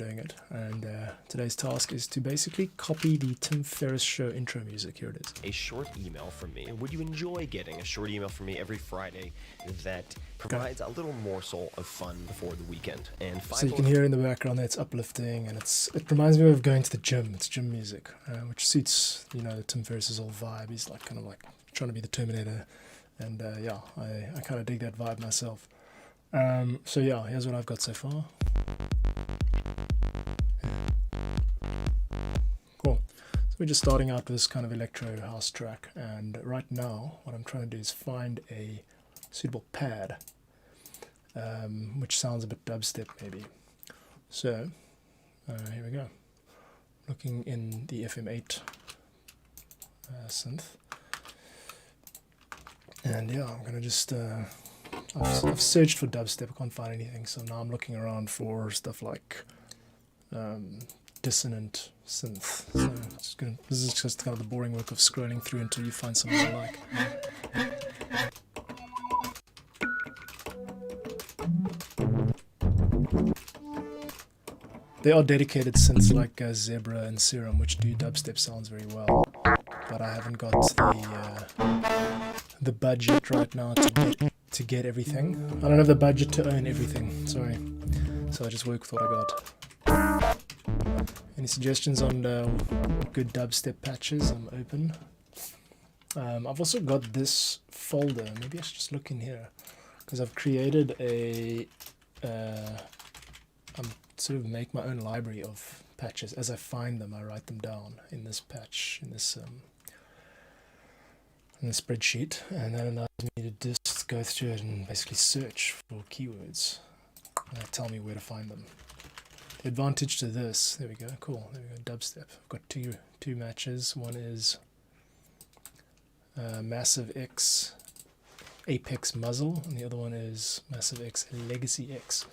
doing it. And today's task is to basically copy the Tim Ferriss show intro music. Here it is. A short email from me. Would you enjoy getting a short email from me every Friday that provides a little morsel of fun before the weekend? And so you can hear in the background that it's uplifting, and it reminds me of going to the gym. It's gym music, which suits Tim Ferriss's whole vibe. He's like kind of like trying to be the Terminator, and I kind of dig that vibe myself. So yeah, here's what I've got so far. Cool. So we're just starting out with this kind of electro house track, and right now what I'm trying to do is find a suitable pad, which sounds a bit dubstep maybe. So here we go. Looking in the FM8 synth, and yeah, I'm gonna just I've searched for dubstep, I can't find anything, so now I'm looking around for stuff like dissonant synth. So this is just kind of the boring work of scrolling through until you find something I like. There are dedicated synths like Zebra and Serum, which do dubstep sounds very well, but I haven't got the budget right now to get everything. I don't have the budget to own everything, sorry. So I just work with what I got. Any suggestions on good dubstep patches? I'm open. I've also got this folder. Maybe I should just look in here, because I've created I'm sort of make my own library of patches. As I find them, I write them down in this patch, in this spreadsheet, and that allows me to just go through it and basically search for keywords and tell me where to find them. The advantage to this, there we go, cool, there we go, dubstep. I've got two matches. One is Massive X Apex Muzzle, and the other one is Massive X Legacy X.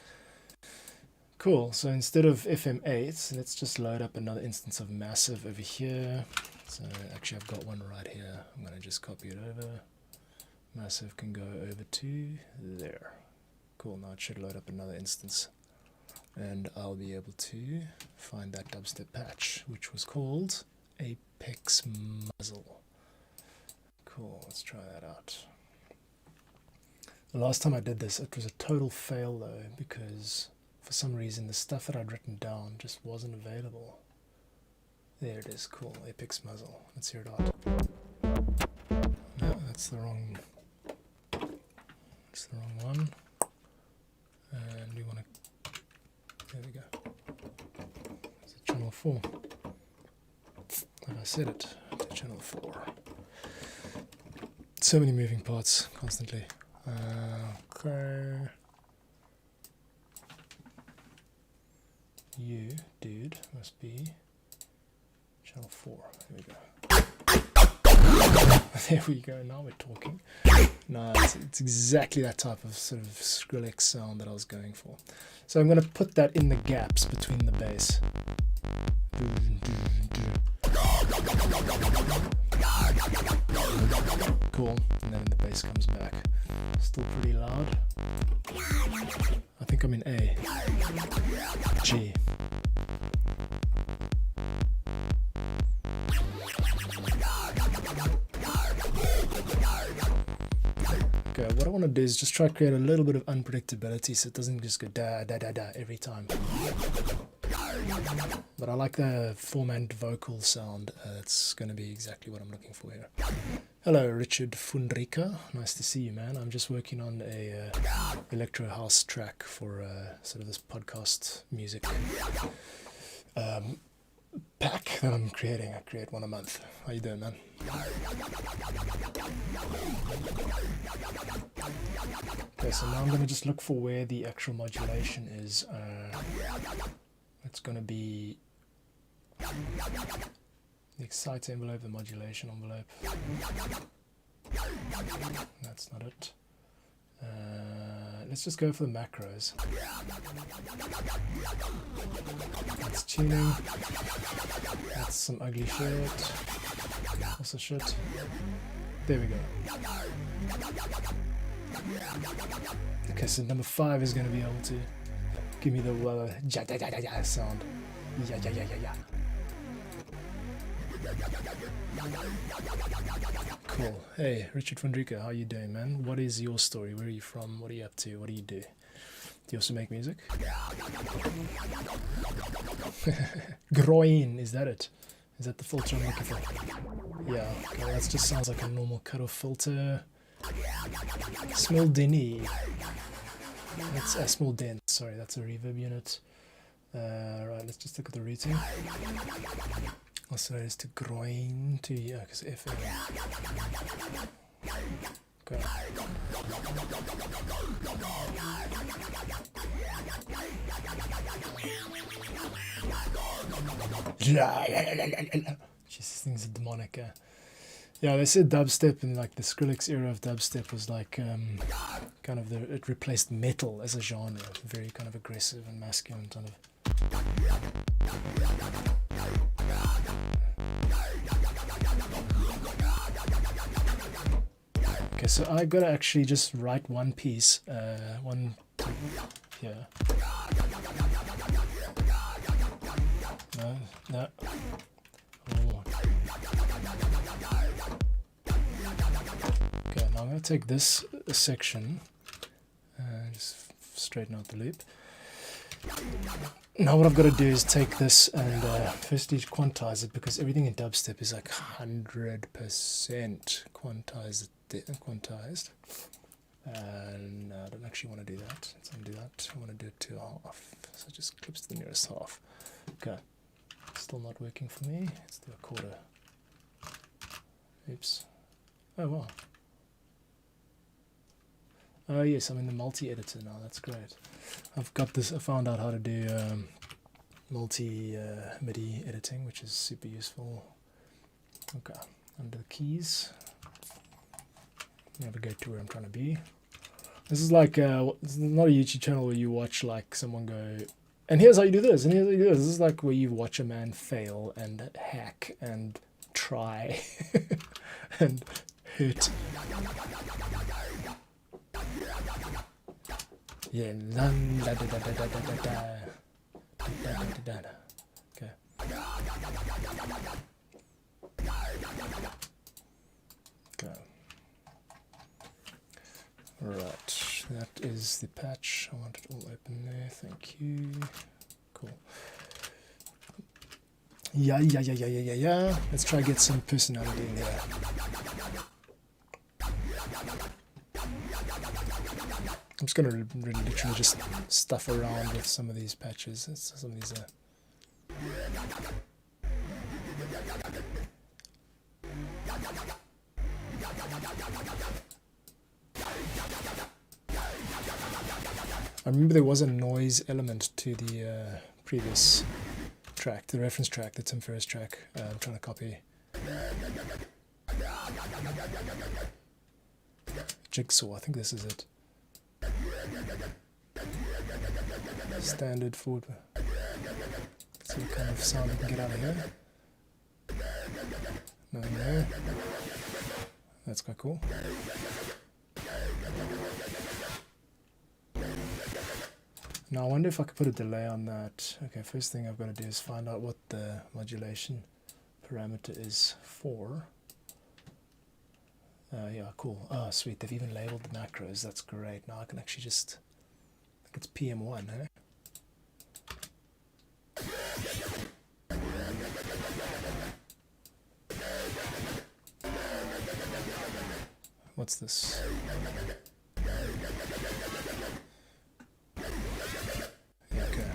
Cool, so instead of FM8, let's just load up another instance of Massive over here. So actually I've got one right here. I'm going to just copy it over. Massive can go over to there. Cool, now it should load up another instance. And I'll be able to find that dubstep patch, which was called Apex Muzzle. Cool, let's try that out. The last time I did this, it was a total fail though, because for some reason the stuff that I'd written down just wasn't available. There it is, cool, Apex Muzzle. Let's hear it out. No, that's the wrong one. And we want to, there we go. Is it channel 4? And I set it to channel 4. So many moving parts constantly. Okay. You, dude, must be channel 4. There we go. There we go, now we're talking. No, it's exactly that type of sort of Skrillex sound that I was going for. So I'm going to put that in the gaps between the bass. Cool, and then the bass comes back. Still pretty loud. I think I'm in A. G. Okay, what I want to do is just try to create a little bit of unpredictability so it doesn't just go da da da da every time. But I like the four-man vocal sound. That's going to be exactly what I'm looking for here. Hello, Richard Fundrika. Nice to see you, man. I'm just working on a electro house track for sort of this podcast music pack that I'm creating. I create one a month. How you doing, man? Okay, so now I'm going to just look for where the actual modulation is. It's going to be the excite envelope, the modulation envelope. That's not it. Let's just go for the macros. That's tuning. That's some ugly shit. Also shit. There we go. Okay, so number 5 is going to be able to Give me the ja ja ja ja ja sound. Ja ja ja ja ja. Cool. Hey, Richard von Drika, how you doing, man? What is your story? Where are you from? What are you up to? What do you do? Do you also make music? Groin, is that it? Is that the filter I'm looking for? Yeah, okay, that just sounds like a normal cutoff filter. Small Denny. That's a small dent, sorry, that's a reverb unit. Right, let's just look at the routing. Also, it is to groin to, yeah, because FM. Okay. Jeez, this thing's demonic. Yeah, they said dubstep in like the Skrillex era of dubstep was like kind of it replaced metal as a genre, very kind of aggressive and masculine kind of. Okay, so I gotta actually just write one piece, here. No. Oh. Okay, now I'm gonna take this section, just straighten out the loop. Now what I've got to do is take this and firstly quantize it, because everything in dubstep is like 100% quantized. And I don't actually want to do that. So I'm going to do that. I want to do it to a half. So it just clips to the nearest half. Okay. Still not working for me. Let's do a quarter. Oops. Oh wow. Oh yes, I'm in the multi-editor now. That's great. I've got this. I found out how to do multi-MIDI editing, which is super useful. Okay. Under the keys. Navigate to where I'm trying to be. This is like this is not a YouTube channel where you watch like someone go, and here's how you do this, and here's how you do this. This is like where you watch a man fail and hack and try and hurt. Yeah, okay. Okay. Right, that is the patch. I want it all open there. Thank you. Cool. Yeah. Let's try to get some personality in there. I'm just going to literally just stuff around with some of these patches. Some of these I remember there was a noise element to the previous track, the reference track, the Tim Ferriss track. I'm trying to copy. Jigsaw, I think this is it. Standard forward. Let's see what kind of sound we can get out of here. Nothing there. That's quite cool. Now I wonder if I could put a delay on that. Okay, first thing I've got to do is find out what the modulation parameter is for. Yeah, cool. Oh, sweet. They've even labeled the macros. That's great. Now I can actually just... I think it's PM1, eh? What's this? Okay.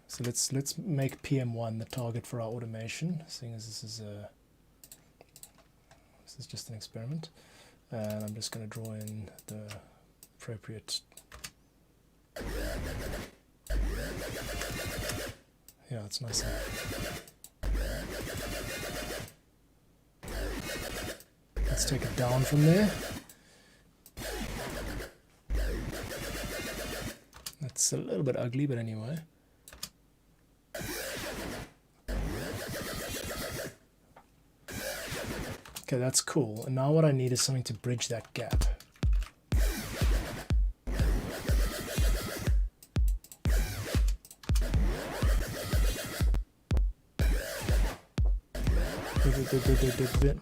So let's make PM1 the target for our automation, seeing as this is just an experiment. And I'm just going to draw in the appropriate... Yeah, it's nice. Let's take it down from there. That's a little bit ugly, but anyway. Okay, that's cool. And now what I need is something to bridge that gap. bit.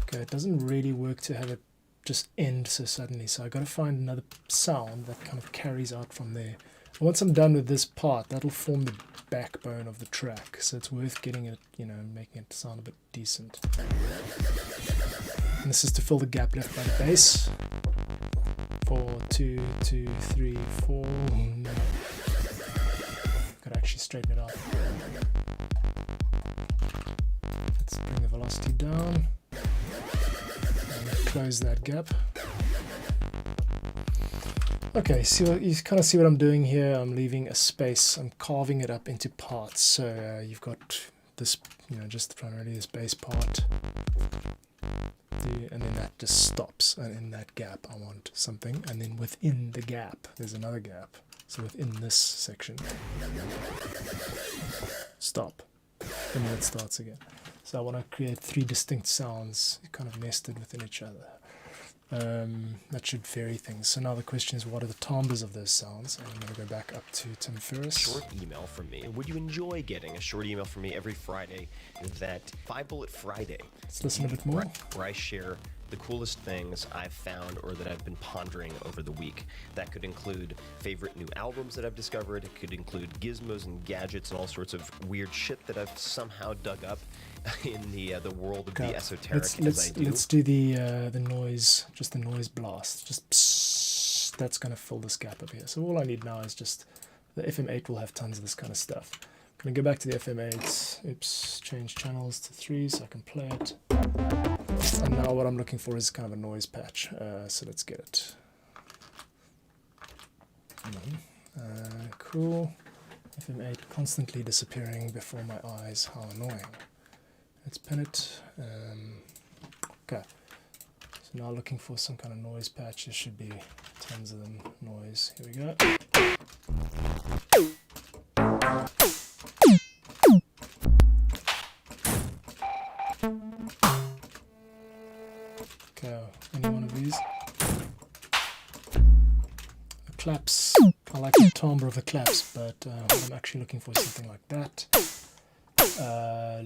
Okay, it doesn't really work to have it just end so suddenly, so I got to find another sound that kind of carries out from there. And once I'm done with this part, that'll form the backbone of the track, so it's worth getting it, you know, making it sound a bit decent. And this is to fill the gap left by the bass. 4, 2, 2, 3, 4. No. Gotta actually straighten it out. Let's bring the velocity down and close that gap. Okay, you kind of see what I'm doing here. I'm leaving a space. I'm carving it up into parts. So you've got this, you know, just primarily this bass part, and then that just stops. And in that gap, I want something. And then within the gap, there's another gap. So within this section, stop, and then it starts again. So I want to create 3 distinct sounds kind of nested within each other. That should vary things. So now the question is, what are the timbres of those sounds? And I'm going to go back up to Tim Ferriss. Short email from me. Would you enjoy getting a short email from me every Friday? That 5 Bullet Friday. Let's listen a bit more. Where I share the coolest things I've found or that I've been pondering over the week. That could include favorite new albums that I've discovered. It could include gizmos and gadgets and all sorts of weird shit that I've somehow dug up in the world of the esoteric as I do. Let's do the noise, just the noise blast. Just psst, that's going to fill this gap up here. So all I need now is just the FM8 will have tons of this kind of stuff. I'm going to go back to the FM8. Oops, change channels to 3 so I can play it. And now what I'm looking for is kind of a noise patch. So let's get it. Cool. FM8 constantly disappearing before my eyes. How annoying. Let's pin it. Okay. So now looking for some kind of noise patch. There should be tons of them. Noise. Here we go. Okay, any one of these. The claps. I like the timbre of the claps, but what I'm actually looking for is something like that.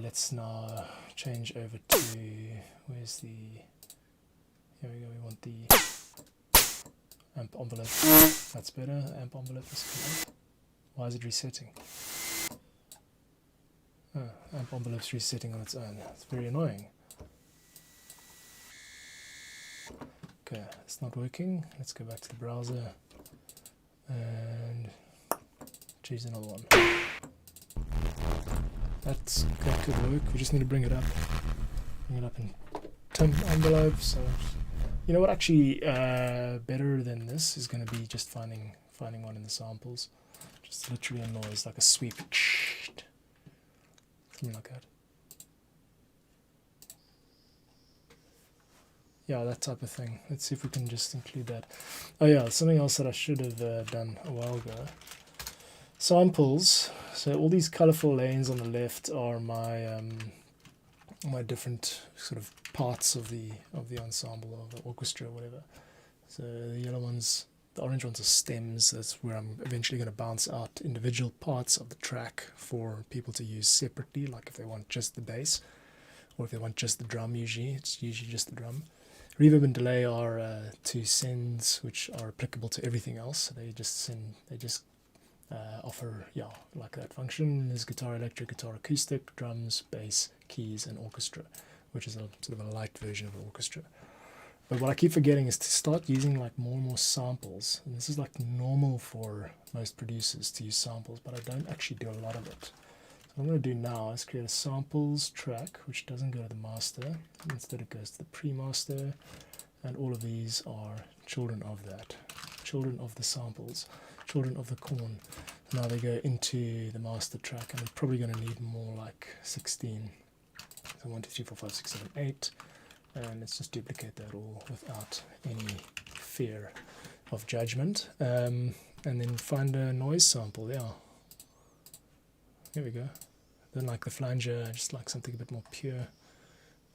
Let's now change over to, where's the, here we go, we want the amp envelope. That's better. Amp envelope is correct. Why is it resetting? Oh, amp envelope's resetting on its own. It's very annoying. Okay, it's not working. Let's go back to the browser and choose another one. That could work. We just need to bring it up. Bring it up in temp envelope. So, you know what? Actually, better than this is going to be just finding one in the samples. Just literally a noise, like a sweep, something like that. Yeah, that type of thing. Let's see if we can just include that. Oh yeah, something else that I should have done a while ago. Samples. So all these colorful lanes on the left are my my different sort of parts of the ensemble, of the orchestra, or whatever. So the yellow ones, the orange ones are stems. That's where I'm eventually going to bounce out individual parts of the track for people to use separately, like if they want just the bass, or if they want just the drum. Usually it's just the drum. Reverb and delay are 2 sends, which are applicable to everything else. They just offer, yeah, like that function. There's guitar electric, guitar acoustic, drums, bass, keys, and orchestra, which is a sort of a light version of an orchestra. But what I keep forgetting is to start using like more and more samples. And this is like normal for most producers to use samples, but I don't actually do a lot of it. So what I'm going to do now is create a samples track, which doesn't go to the master. Instead it goes to the pre-master, and all of these are children of that. Children of the samples. Children of the corn. Now they go into the master track, and I'm probably going to need more like 16. So 1, 2, 3, 4, 5, 6, 7, 8. And let's just duplicate that all without any fear of judgment. And then find a noise sample. Yeah. Here we go. Don't like the flanger, I just like something a bit more pure.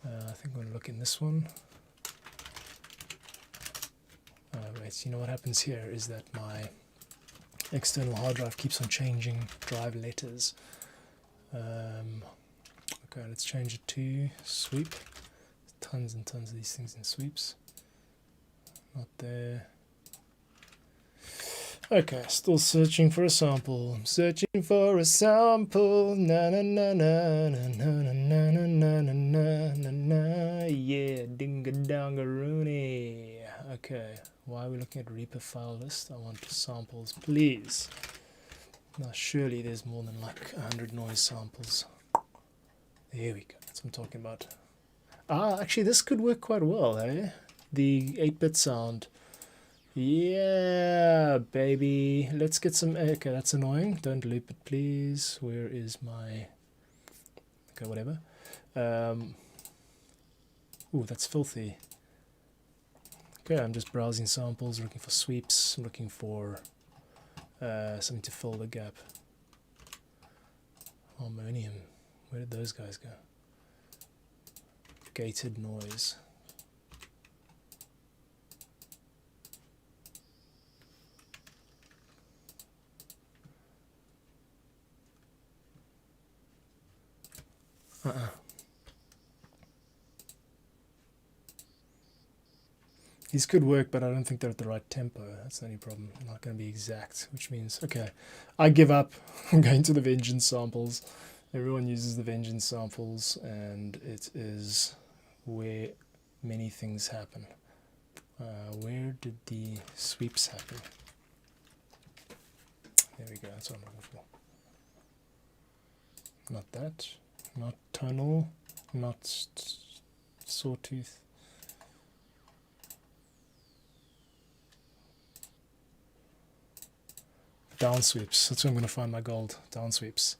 I think I'm going to look in this one. Wait, you know what happens here is that my external hard drive keeps on changing drive letters. Okay, let's change it to sweep. Tons and tons of these things in sweeps. Not there. Okay, still searching for a sample. I'm searching for a sample. Na na na na na na na na na na na na na. Yeah, dinga danga rooney. Okay, why are we looking at Reaper file list? I want samples, please. Now surely there's more than like 100 noise samples. There we go. That's what I'm talking about. Ah, actually this could work quite well, eh? The 8-bit sound. Yeah, baby. Let's get some... Okay, that's annoying. Don't loop it, please. Where is my... Okay, whatever. Ooh, that's filthy. Okay, I'm just browsing samples, looking for sweeps. I'm looking for something to fill the gap. Harmonium. Where did those guys go? Gated noise. These could work, but I don't think they're at the right tempo. That's the only problem. They're not going to be exact, which means, okay, I give up. I'm going to the vengeance samples. Everyone uses the vengeance samples, and it is where many things happen. Where did the sweeps happen? There we go, that's what I'm looking for. Not that, not tonal, not sawtooth. Down sweeps, that's where I'm going to find my gold. Down sweeps.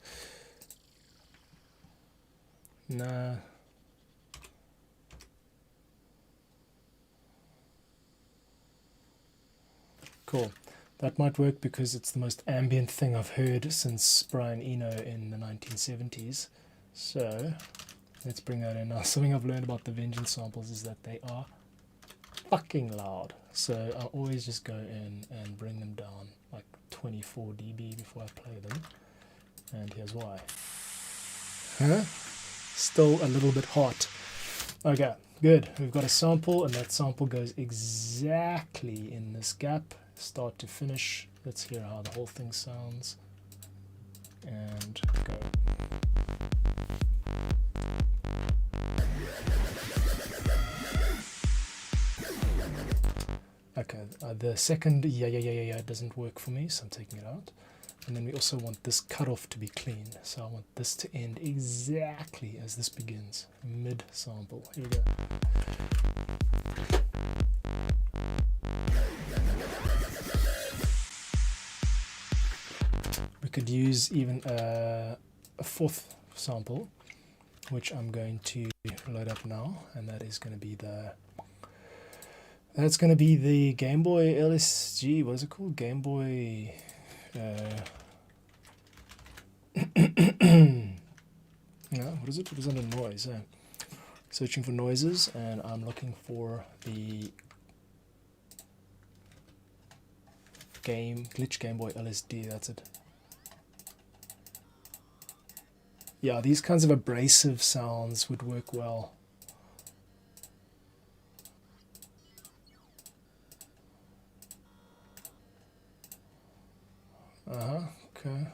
Nah. Cool. That might work because it's the most ambient thing I've heard since Brian Eno in the 1970s. So, let's bring that in. Now, something I've learned about the vengeance samples is that they are fucking loud. So, I'll always just go in and bring them down like 24 dB before I play them. And here's why. Huh? Still a little bit hot. Okay, good. We've got a sample, and that sample goes exactly in this gap, start to finish. Let's hear how the whole thing sounds. And go. Okay, the second yeah doesn't work for me, so I'm taking it out. And then we also want this cutoff to be clean, so I want this to end exactly as this begins, mid sample. Here we go. We could use even a fourth sample, which I'm going to load up now, and that is going to be the... That's going to be the Game Boy LSG, what is it called? Game Boy... no, what is it? It was under noise. Searching for noises, and I'm looking for the Glitch Game Boy LSD. That's it. Yeah, these kinds of abrasive sounds would work well. Okay.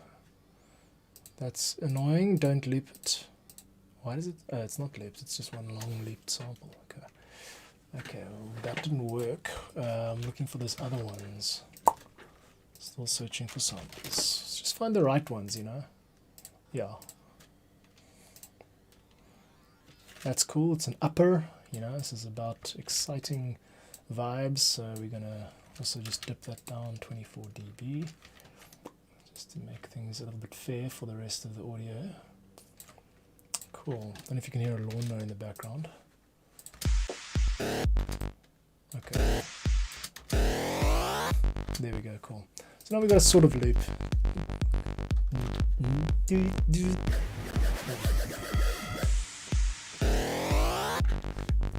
That's annoying. Don't loop it. Why does it? It's not looped. It's just one long looped sample. Okay. Okay, well, that didn't work. I'm looking for those other ones. Still searching for samples. Let's just find the right ones, you know. Yeah. That's cool. It's an upper. You know, this is about exciting vibes. So we're gonna also just dip that down 24 dB. Just to make things a little bit fair for the rest of the audio. Cool. I don't know if you can hear a lawnmower in the background. Okay. There we go, cool. So now we've got a sort of loop.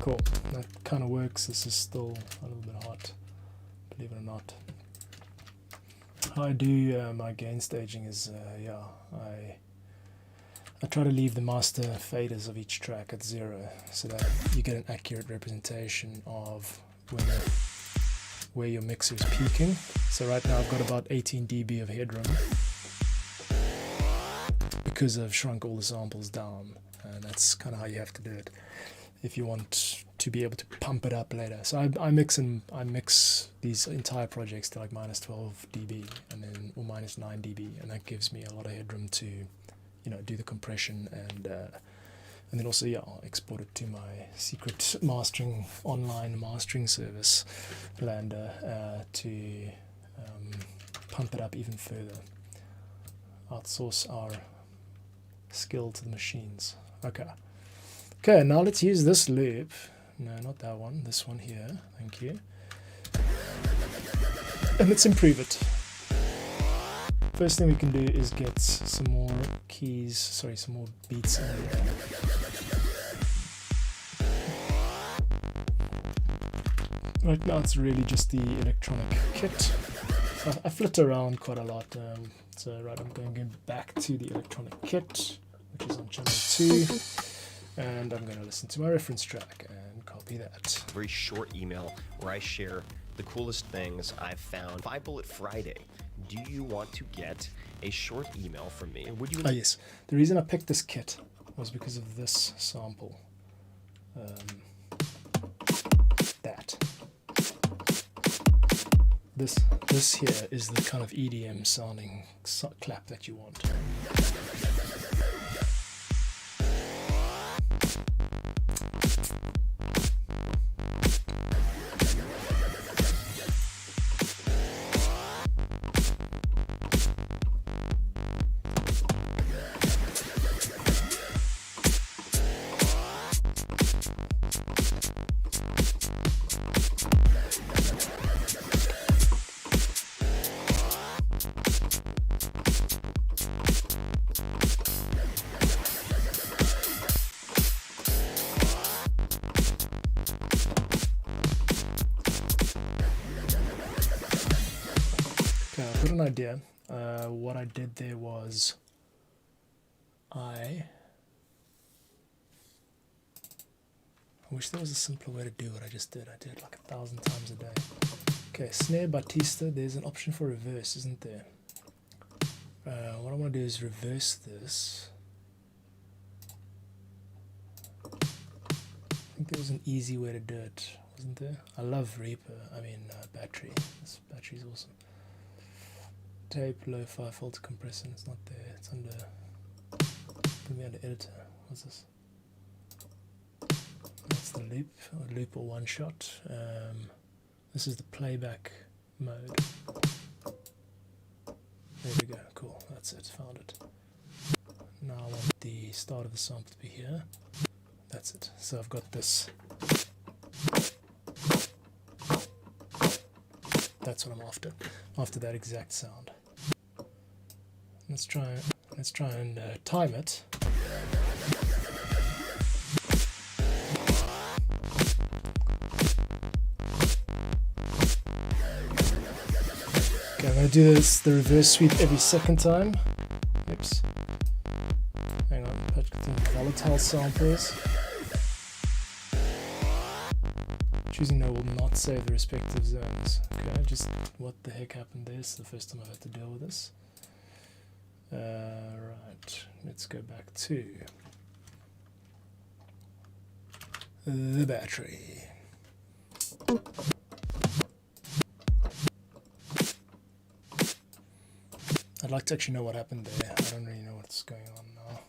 Cool, that kind of works. This is still a little bit hot, believe it or not. How I do my gain staging is, I try to leave the master faders of each track at 0 so that you get an accurate representation of where your mixer is peaking. So right now I've got about 18 dB of headroom because I've shrunk all the samples down, and that's kind of how you have to do it if you want to be able to pump it up later. So I mix these entire projects to like minus 12 dB and then or minus 9 dB, and that gives me a lot of headroom to, you know, do the compression and then also I'll export it to my secret mastering online mastering service, Lander, to pump it up even further. Outsource our skill to the machines. Okay, now let's use this loop. No, not that one. This one here. Thank you. And let's improve it. First thing we can do is get some more keys, some more beats in there. Right now it's really just the electronic kit. I flit around quite a lot. So right, I'm going back to the electronic kit, which is on channel 2. And I'm going to listen to my reference track and copy that. Very short email where I share the coolest things I've found. 5 Bullet Friday. Do you want to get a short email from me? Would you? Oh yes. The reason I picked this kit was because of this sample. This here is the kind of EDM sounding clap that you want. An idea. What I did there was I wish there was a simpler way to do what I just did. I did it like 1,000 times a day. Okay, snare Batista, there's an option for reverse, isn't there? What I want to do is reverse this. I think there was an easy way to do it, wasn't there? I love Reaper, battery. This battery's awesome. Tape, lo-fi, filter compressor, it's not there, it's under, put me under editor, what's this? That's the loop or one shot. This is the playback mode. There we go, cool, that's it, found it. Now I want the start of the sample to be here, that's it. So I've got this, that's what I'm after that exact sound. Let's try and time it. Okay, I'm going to do the reverse sweep every second time. Oops. Hang on, volatile samples. Choosing no will not save the respective zones. Okay, just what the heck happened there? It's the first time I've had to deal with this. Right, let's go back to the battery. I'd like to actually know what happened there. I don't really know what's going on now.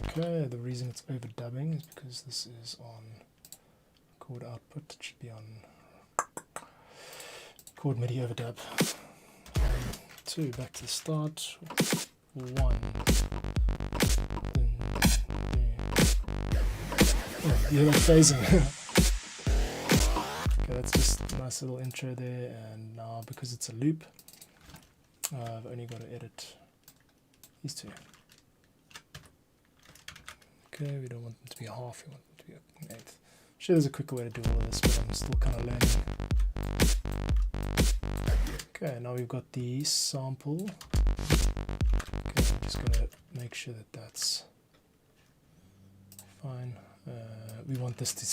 Okay, the reason it's overdubbing is because this is on chord output. It should be on chord MIDI overdub. 2, back to the start. 1. Oh, you hear that phasing? Okay, that's just a nice little intro there, and now because it's a loop, I've only got to edit these two. Okay, we don't want them to be a half, we want them to be an eighth. Sure, there's a quicker way to do all of this, but I'm still kind of learning. Okay, now we've got the sample. Okay, I'm just going to make sure that that's fine. We want this to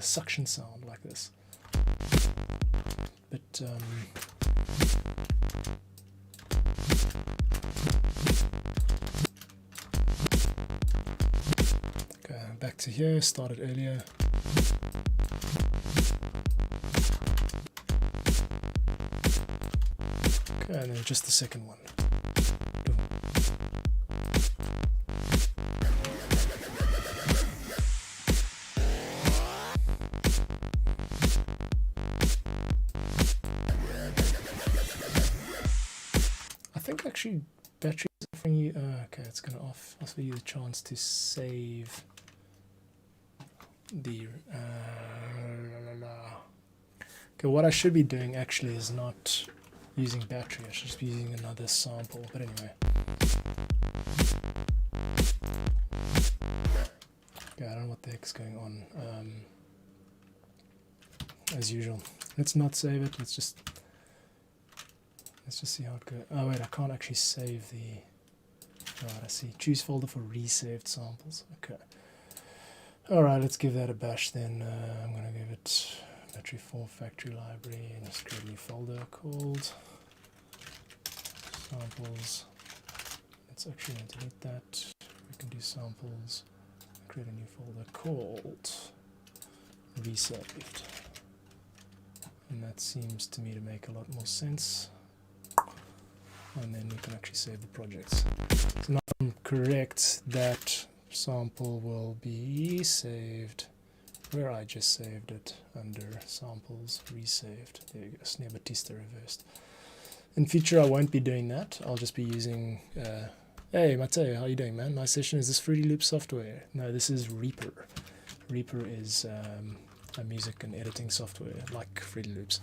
suction sound like this. But okay, back to here, started earlier. Okay, and then just the second one. I think actually battery is offering you, okay, it's going to offer you the chance to save the, okay, what I should be doing actually is not using battery, I should just be using another sample, but anyway. Okay, I don't know what the heck's going on. As usual, let's not save it, let's just see how it goes. Oh wait, I can't actually save the, right, I see, choose folder for resaved samples, okay. Alright, let's give that a bash then. I'm going to give it battery 4 factory library and just create a new folder called samples. Let's actually delete that. We can do samples, create a new folder called resaved. And that seems to me to make a lot more sense. And then we can actually save the projects. So now I'm correct, that sample will be saved where I just saved it, under samples, resaved. There you go, Snare Batista reversed. In future I won't be doing that, I'll just be using, hey Mateo, how you doing man? Nice session, is this Fruity Loops software? No, this is Reaper. Reaper is a music and editing software like Fruity Loops.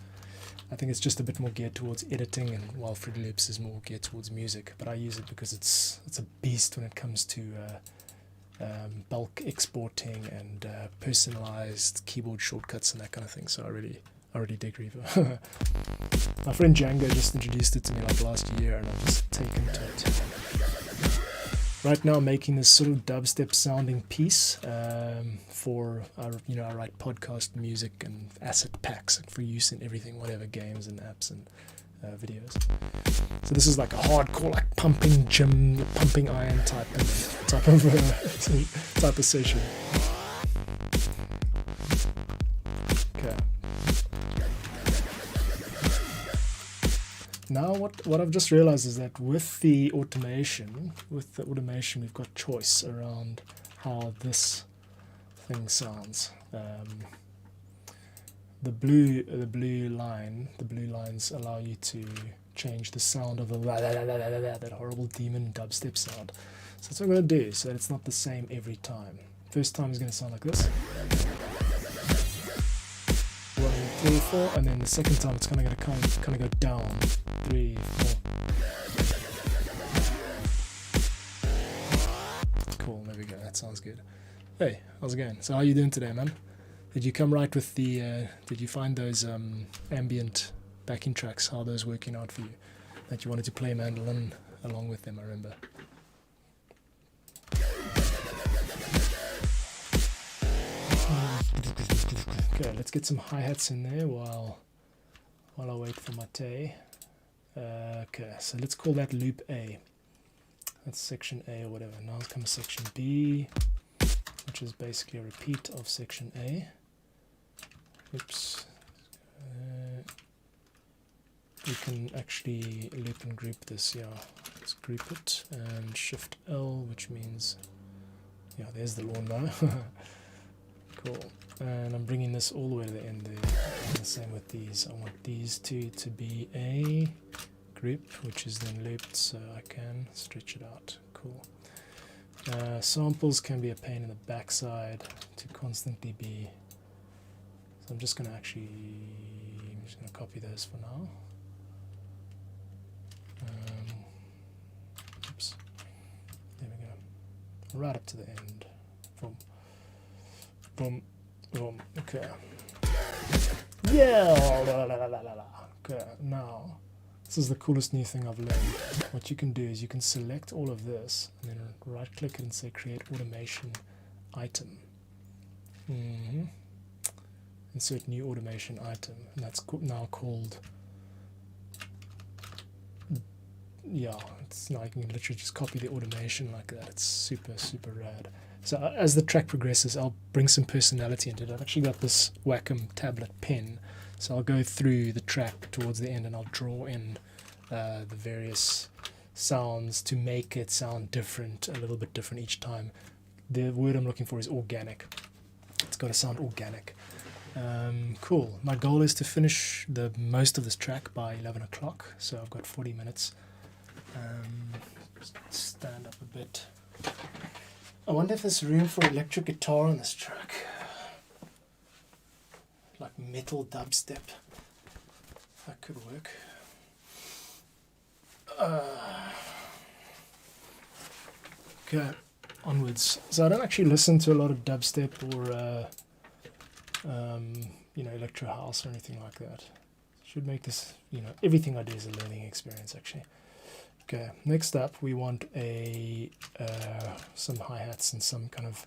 I think it's just a bit more geared towards editing, and while Fruity Loops is more geared towards music, but I use it because it's a beast when it comes to bulk exporting and personalized keyboard shortcuts and that kind of thing. So I really dig Reaper. My friend Django just introduced it to me like last year, and I've just taken to it. Right now I'm making this sort of dubstep sounding piece for I write podcast music and asset packs for use in everything, whatever, games and apps and videos. So this is like a hardcore, like pumping gym, pumping iron type of session. Okay. Now what I've just realized is that with the automation we've got choice around how this thing sounds. The blue lines allow you to change the sound of that horrible demon dubstep sound. So that's what I'm going to do, so that it's not the same every time. First time is going to sound like this. 1, 3, 4, and then the second time it's kind of go down. 3, 4. Cool, there we go, that sounds good. Hey, how's it going? So how are you doing today, man? Did you come right with the, did you find those ambient backing tracks, how are those working out for you? That you wanted to play mandolin along with them, I remember. Okay, let's get some hi-hats in there while I wait for my tay. Okay, so let's call that loop A. That's section A or whatever. Now comes section B, which is basically a repeat of section A. Oops. We can actually loop and group this, yeah. Let's group it and Shift L, which means, yeah, there's the lawnmower. Cool. And I'm bringing this all the way to the end there. And the same with these. I want these two to be a group, which is then looped, so I can stretch it out. Cool. Samples can be a pain in the backside to constantly be. I'm just going to copy those for now. Oops. There we go. Right up to the end. Boom. Boom. Boom. Okay. Yeah! Okay, now, this is the coolest new thing I've learned. What you can do is you can select all of this and then right click it and say create automation item. Insert new automation item, and that's now called, yeah, it's now you can literally just copy the automation like that. It's super, super rad. So as the track progresses, I'll bring some personality into it. I've actually got this Wacom tablet pen, so I'll go through the track towards the end and I'll draw in the various sounds to make it sound different, a little bit different each time. The word I'm looking for is organic. It's got to sound organic. Cool. My goal is to finish the most of this track by 11 o'clock, so I've got 40 minutes. Just stand up a bit. I wonder if there's room for electric guitar on this track. Like metal dubstep. That could work. Okay, onwards. So I don't actually listen to a lot of dubstep or electro house or anything like that. Should make this, everything I do is a learning experience actually. Okay, next up we want some hi-hats and some kind of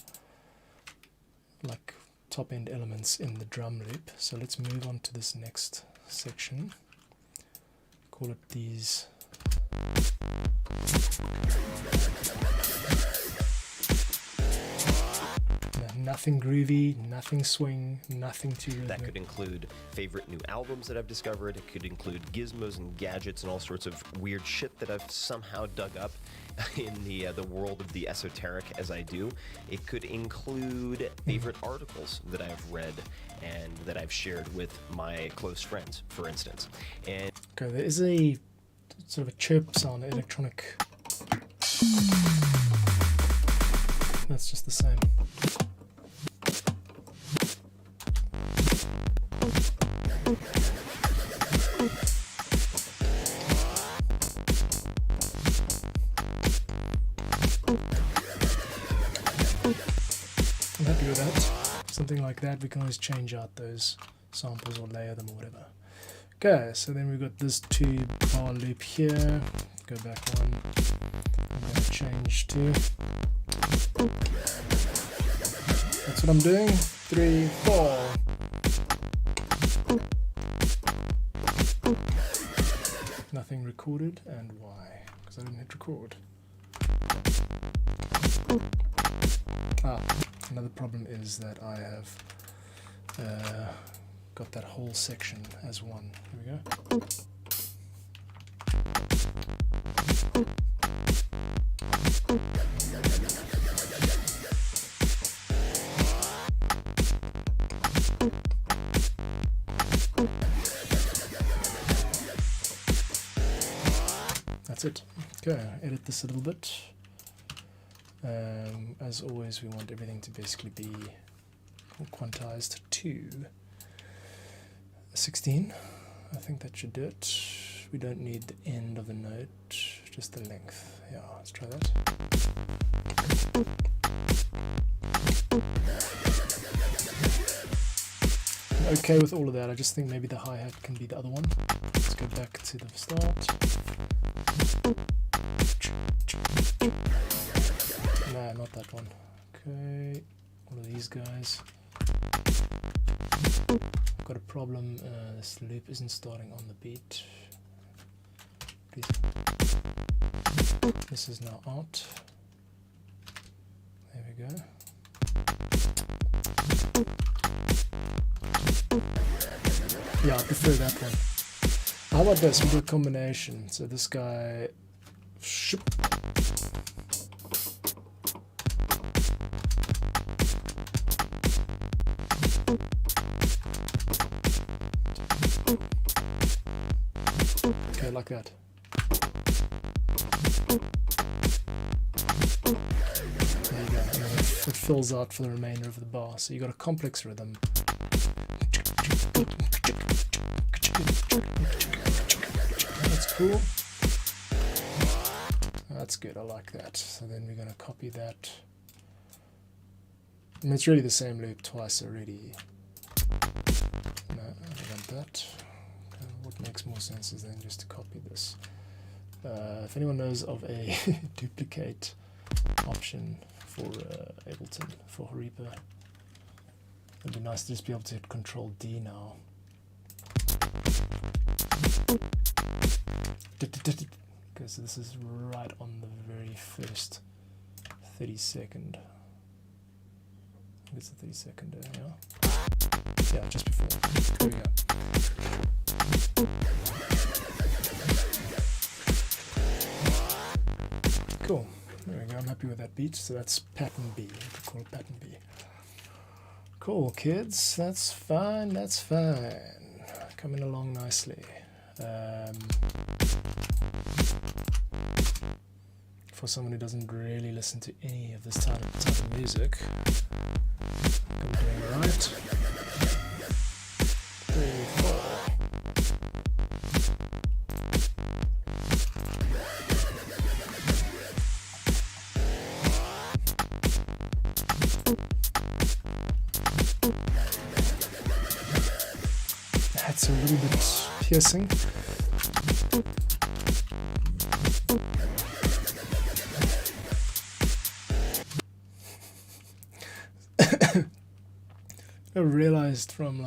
like top end elements in the drum loop. So let's move on to this next section. Call it these. Nothing groovy, nothing swing, nothing too rhythmic. That could include favorite new albums that I've discovered. It could include gizmos and gadgets and all sorts of weird shit that I've somehow dug up in the world of the esoteric as I do. It could include favorite articles that I've read and that I've shared with my close friends, for instance. And okay, there is a sort of a chirp sound, electronic. That's just the same. I'm happy with that. Something like that, we can always change out those samples or layer them or whatever. Okay, so then we've got this 2-bar loop here. Go back one. I'm going to change to. That's what I'm doing. 3, 4. Nothing recorded, and why? Because I didn't hit record. Another problem is that I have got that whole section as one. Here we go. That's it. Okay, edit this a little bit. As always, we want everything to basically be quantized to 16. I think that should do it. We don't need the end of the note, just the length. Yeah, let's try that. I'm okay with all of that. I just think maybe the hi-hat can be the other one. Let's go back to the start. No, not that one. Okay, one of these guys. I've got a problem. This loop isn't starting on the beat. Please. This is now out. There we go. Yeah, I prefer that one. How about this? We'll do a combination. So this guy. Okay, like that. There you go. And then it fills out for the remainder of the bar. So you got a complex rhythm. That's cool. That's good, I like that. So then we're going to copy that. And it's really the same loop twice already. No, I don't want that. What makes more sense is then just to copy this. If anyone knows of a duplicate option for Ableton, for Reaper, it'd be nice to just be able to hit Control D now. Because this is right on the very first 30-second. I think it's the 30-second, yeah? Yeah, just before. There we go. Cool. There we go. I'm happy with that beat. So that's pattern B. We call it pattern B. Cool, kids. That's fine. That's fine. Coming along nicely. For someone who doesn't really listen to any of this type of music, I'm doing alright. 3, 4. That's a little bit piercing. I realized from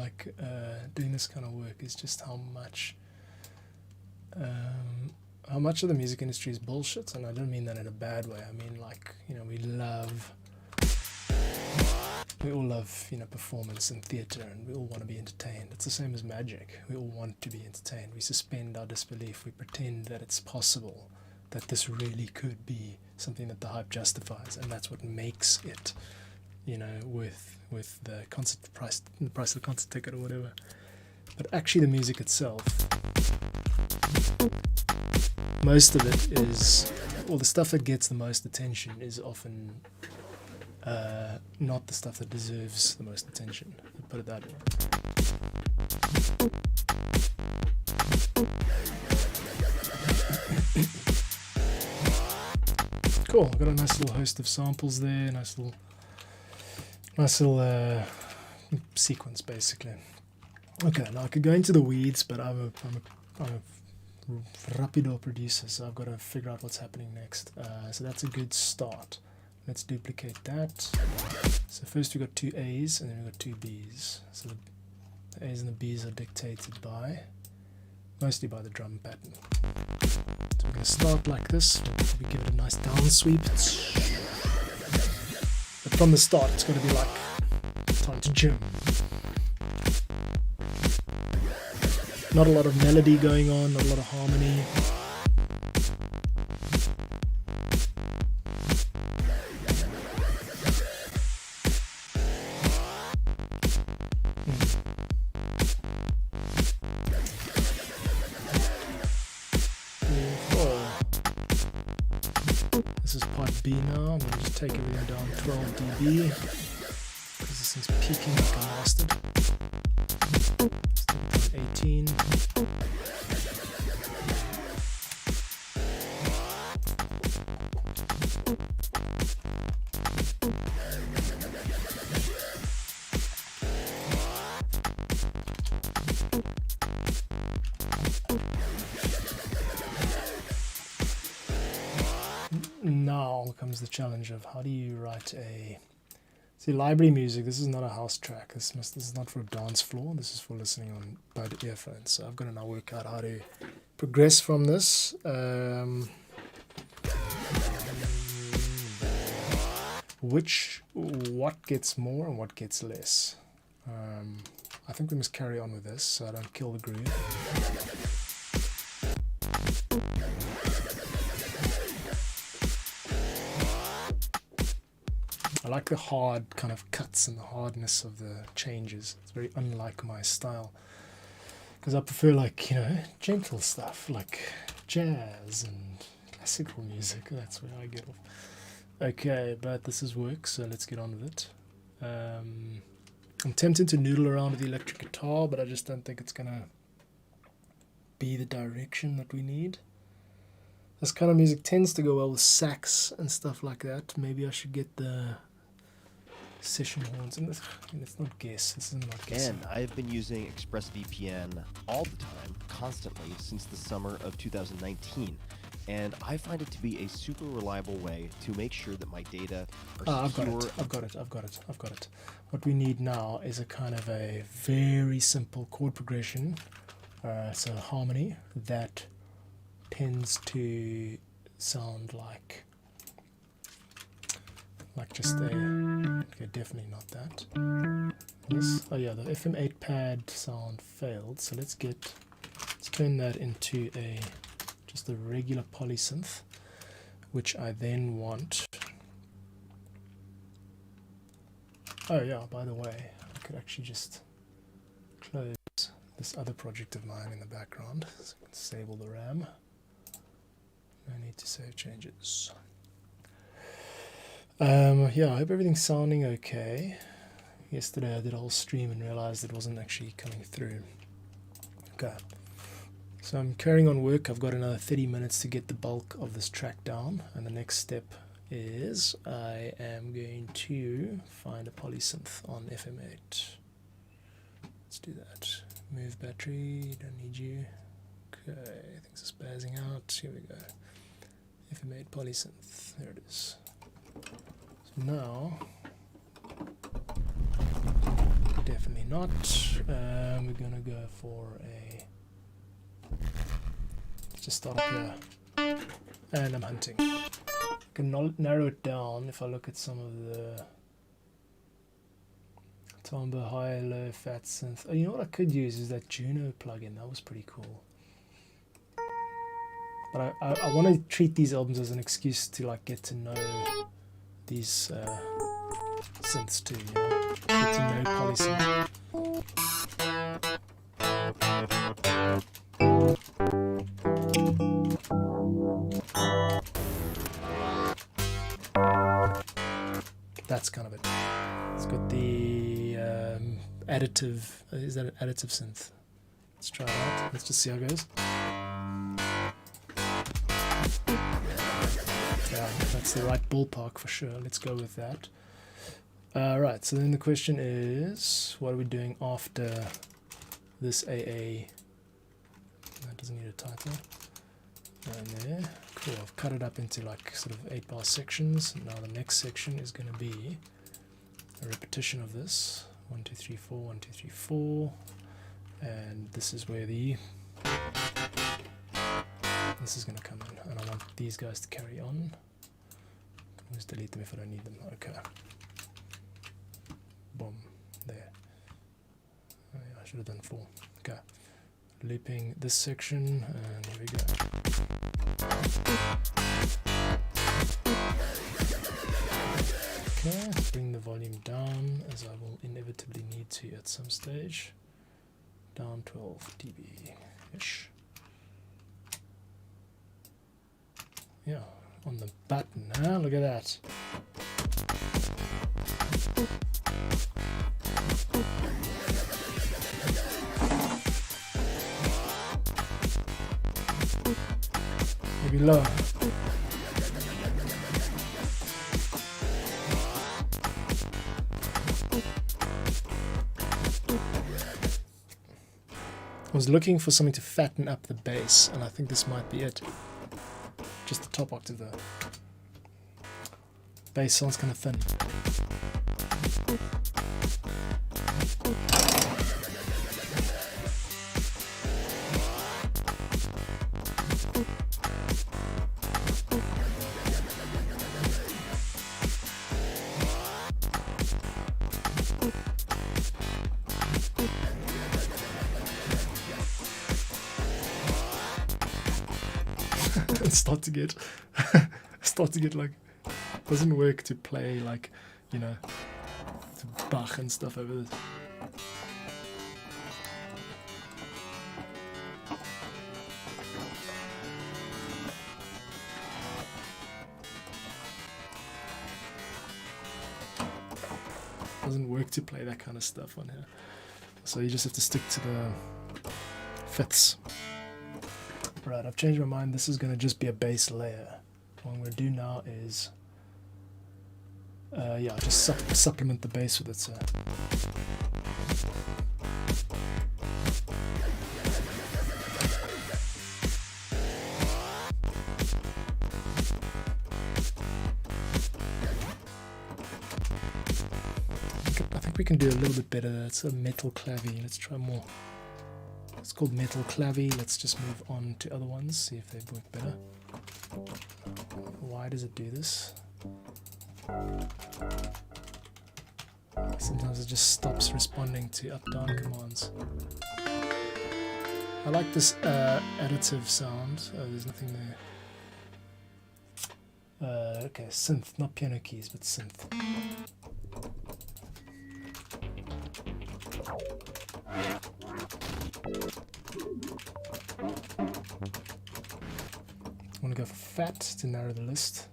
doing this kind of work is just how much of the music industry is bullshit, and I don't mean that in a bad way. I mean, we all love performance and theatre, and we all want to be entertained. It's the same as magic. We all want to be entertained. We suspend our disbelief. We pretend that it's possible, that this really could be something that the hype justifies, and that's what makes it with the concert price, the price of the concert ticket or whatever. But actually the music itself, most of it is, or the stuff that gets the most attention is often not the stuff that deserves the most attention. I'll put it that way. Cool, I've got a nice little host of samples there, nice little sequence basically. Okay, now I could go into the weeds, but I'm a rapido producer, so I've got to figure out what's happening next. So that's a good start. Let's duplicate that. So first we got 2 A's and then we got 2 B's. So the A's and the B's are dictated mostly by the drum pattern. So we're going to start like this. We give it a nice down sweep. But from the start, it's going to be like time to gym. Not a lot of melody going on, not a lot of harmony. This is part B now. I'm going to just take everything down 12 dB because this thing's peaking like a bastard. Let's take it down 18. Now comes the challenge of how do you write library music. This is not a house track. This is not for a dance floor. This is for listening on by the earphones. So I've got to now work out how to progress from this. What gets more and what gets less. I think we must carry on with this so I don't kill the groove. I like the hard kind of cuts and the hardness of the changes. It's very unlike my style. Because I prefer gentle stuff like jazz and classical music. That's where I get off. Okay, but this is work, so let's get on with it. I'm tempted to noodle around with the electric guitar, but I just don't think it's gonna be the direction that we need. This kind of music tends to go well with sax and stuff like that. Maybe I should get the session horns. And it's not guess. This is not guessing. And I've been using ExpressVPN all the time, constantly, since the summer of 2019. And I find it to be a super reliable way to make sure that my data are secure. I've got it. What we need now is a kind of a very simple chord progression. So harmony that tends to sound like just a, okay, definitely not that. This, oh yeah, the FM8 pad sound failed, so let's turn that into just a regular polysynth, which I then want. Oh yeah, by the way, I could actually just close this other project of mine in the background, so I can disable the RAM. No need to save changes. Yeah, I hope everything's sounding okay. Yesterday I did a whole stream and realized it wasn't actually coming through. Okay, so I'm carrying on work. I've got another 30 minutes to get the bulk of this track down, and the next step is I am going to find a polysynth on FM8. Let's do that. Move battery, don't need you. Okay, things are spazzing out. Here we go. FM8 polysynth, there it is. So now, definitely not. We're gonna go for a. Let's just start up here, and I'm hunting. I can narrow it down if I look at some of the timbre, high, low, fat synth. Oh, you know what I could use is that Juno plugin. That was pretty cool. But I want to treat these albums as an excuse to like get to know these synths too, you know, get to know polysynth. That's kind of it. It's got the additive. Is that an additive synth? Let's try it out. Let's just see how it goes. Yeah, that's the right ballpark for sure. Let's go with that. Right, so then the question is, what are we doing after this AA? That doesn't need a title. And there. Cool, I've cut it up into like sort of 8-bar sections. Now the next section is going to be a repetition of this. 1, 2, 3, 4, 1, 2, 3, 4. And this is where this is going to come in, and I want these guys to carry on. I can always delete them if I don't need them. Okay. Boom. There. Oh, yeah, I should have done 4. Okay. Looping this section, and here we go. Okay, let's bring the volume down, as I will inevitably need to at some stage. Down 12 dB-ish. Yeah, on the button, huh? Look at that. Maybe lower. I was looking for something to fatten up the bass, and I think this might be it. Just the top octave though. Bass sounds kind of thin. Start to get like, doesn't work to play like, you know, to Bach and stuff over this. doesn't work to play that kind of stuff on here. So you just have to stick to the fifths. Right, I've changed my mind. This is going to just be a base layer. What I'm going to do now is, yeah, just supplement the bass with it. So. I think we can do a little bit better. It's a metal clavy. Let's try more. It's called metal clavy. Let's just move on to other ones, see if they work better. Why does it do this? Sometimes it just stops responding to up-down commands. I like this additive sound. Oh, there's nothing there. Okay, synth, not piano keys, but synth. I want to go for fat to narrow the list.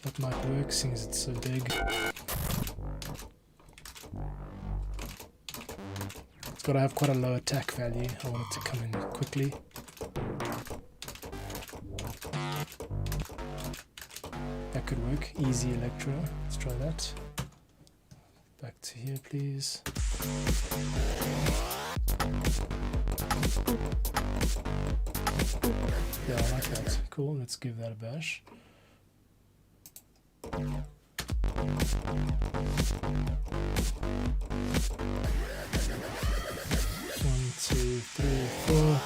That might work since it's so big. It's got to have quite a low attack value. I want it to come in quickly. That could work. Easy electro. Let's try that. Back to here, please. Yeah, I like that. Cool. Let's give that a bash. 1, 2, 3, 4.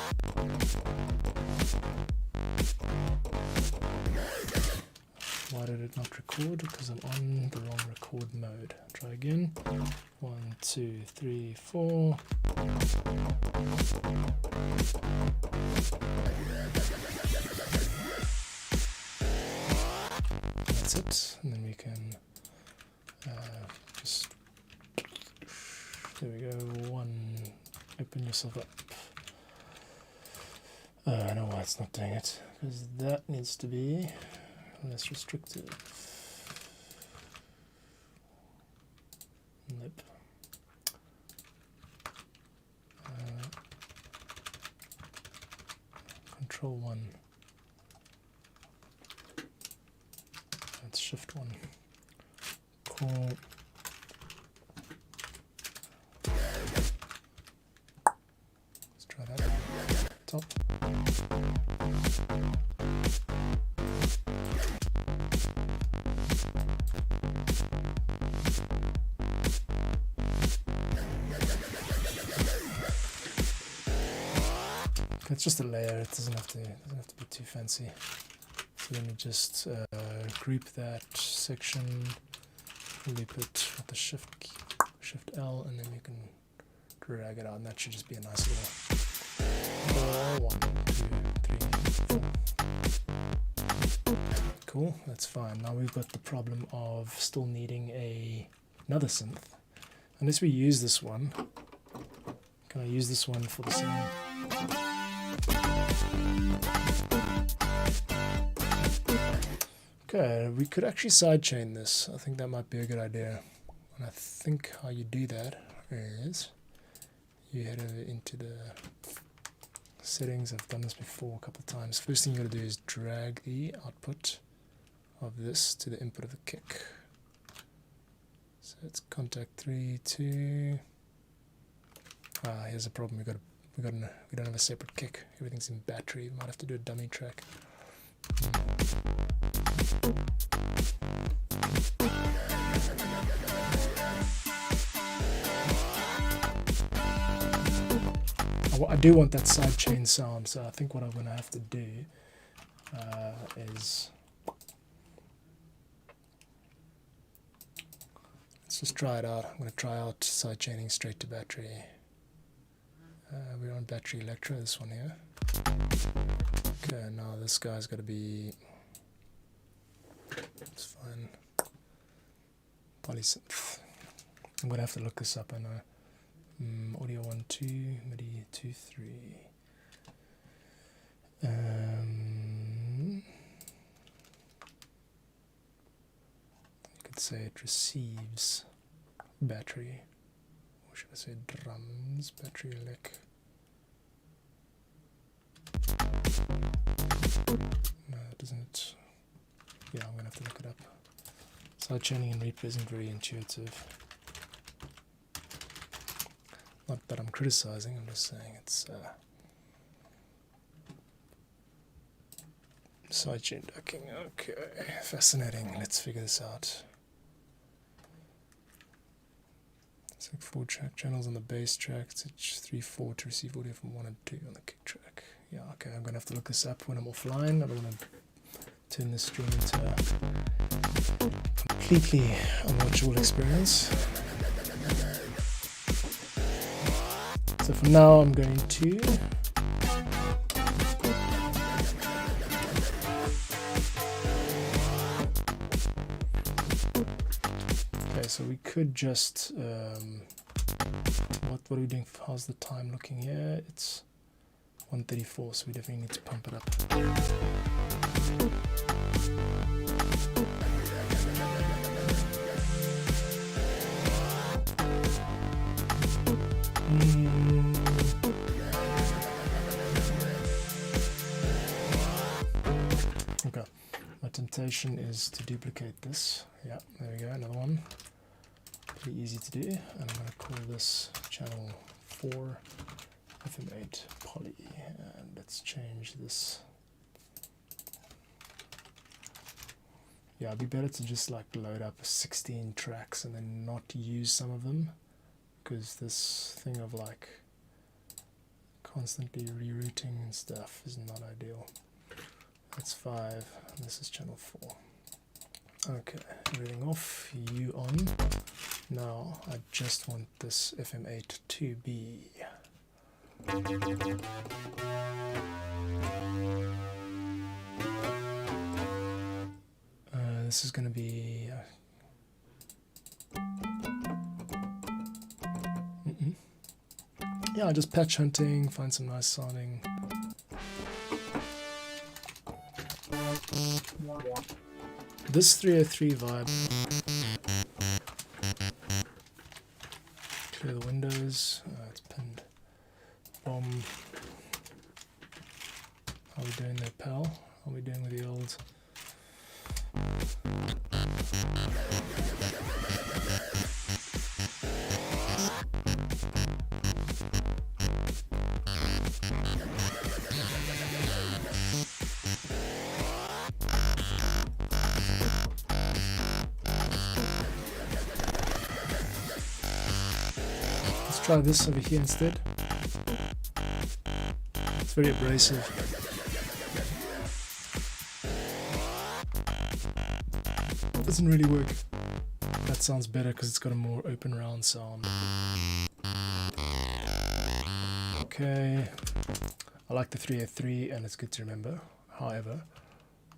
Why did it not record? Because I'm on the wrong record mode. Try again. 1, 2, 3, 4. That's it. And then we can just, there we go. 1, open yourself up. I know why it's not doing it, because that needs to be less restrictive. Nope. Control 1. That's Shift 1. Cool. Let's try that. Top. It's just a layer. It doesn't have to be too fancy. So let me just group that section, loop it with the Shift L, and then you can drag it out, and that should just be a nice little 1, 2, 3, 4. Cool, that's fine. Now we've got the problem of still needing another synth. Unless we use this one, can I use this one for the same? Okay, we could actually sidechain this. I think that might be a good idea. And I think how you do that is you head over into the settings. I've done this before a couple of times. First thing you got to do is drag the output of this to the input of the kick. So it's contact 3, 2. Here's the problem. We don't have a separate kick. Everything's in battery. We might have to do a dummy track. I do want that sidechain sound, so I think what I'm going to have to do is let's just try it out. I'm going to try out sidechaining straight to battery. We're on battery electro, this one here. Okay, now this guy's got to be, it's fine, polysynth. I'm going to have to look this up, I know. Audio 1, 2, MIDI 2, 3. could say it receives battery, or should I say drums, battery elec. No, it doesn't. Yeah, I'm gonna have to look it up. Sidechaining in Reaper isn't very intuitive. Not that I'm criticizing, I'm just saying it's sidechain ducking. Okay, fascinating. Let's figure this out. It's like 4 track channels on the bass track. It's 3/4 to receive audio from 1 and 2 on the kick track. Yeah, okay, I'm gonna have to look this up when I'm offline. I don't want to turn this stream into a completely unwatchable experience. So for now, I'm going to so we could just what are we doing? How's the time looking here? It's 1:34, so we definitely need to pump it up. Okay, my temptation is to duplicate this. Yeah, there we go, another one. Pretty easy to do, and I'm going to call this channel 4 FM8 poly, and let's change this. Yeah, it'd be better to just like load up 16 tracks and then not use some of them, because this thing of like constantly rerouting and stuff is not ideal. That's 5, and this is channel 4. Okay, everything off, you on. Now I just want this FM8 to be this is going to be yeah, just patch hunting, find some nice sounding. This 303 vibe. Clear the windows. It's pinned. Bomb. How are we doing there, pal? How are we doing with the old? Try this over here instead. It's very abrasive. Doesn't really work. That sounds better because it's got a more open round sound. Okay. I like the 303 and it's good to remember. However,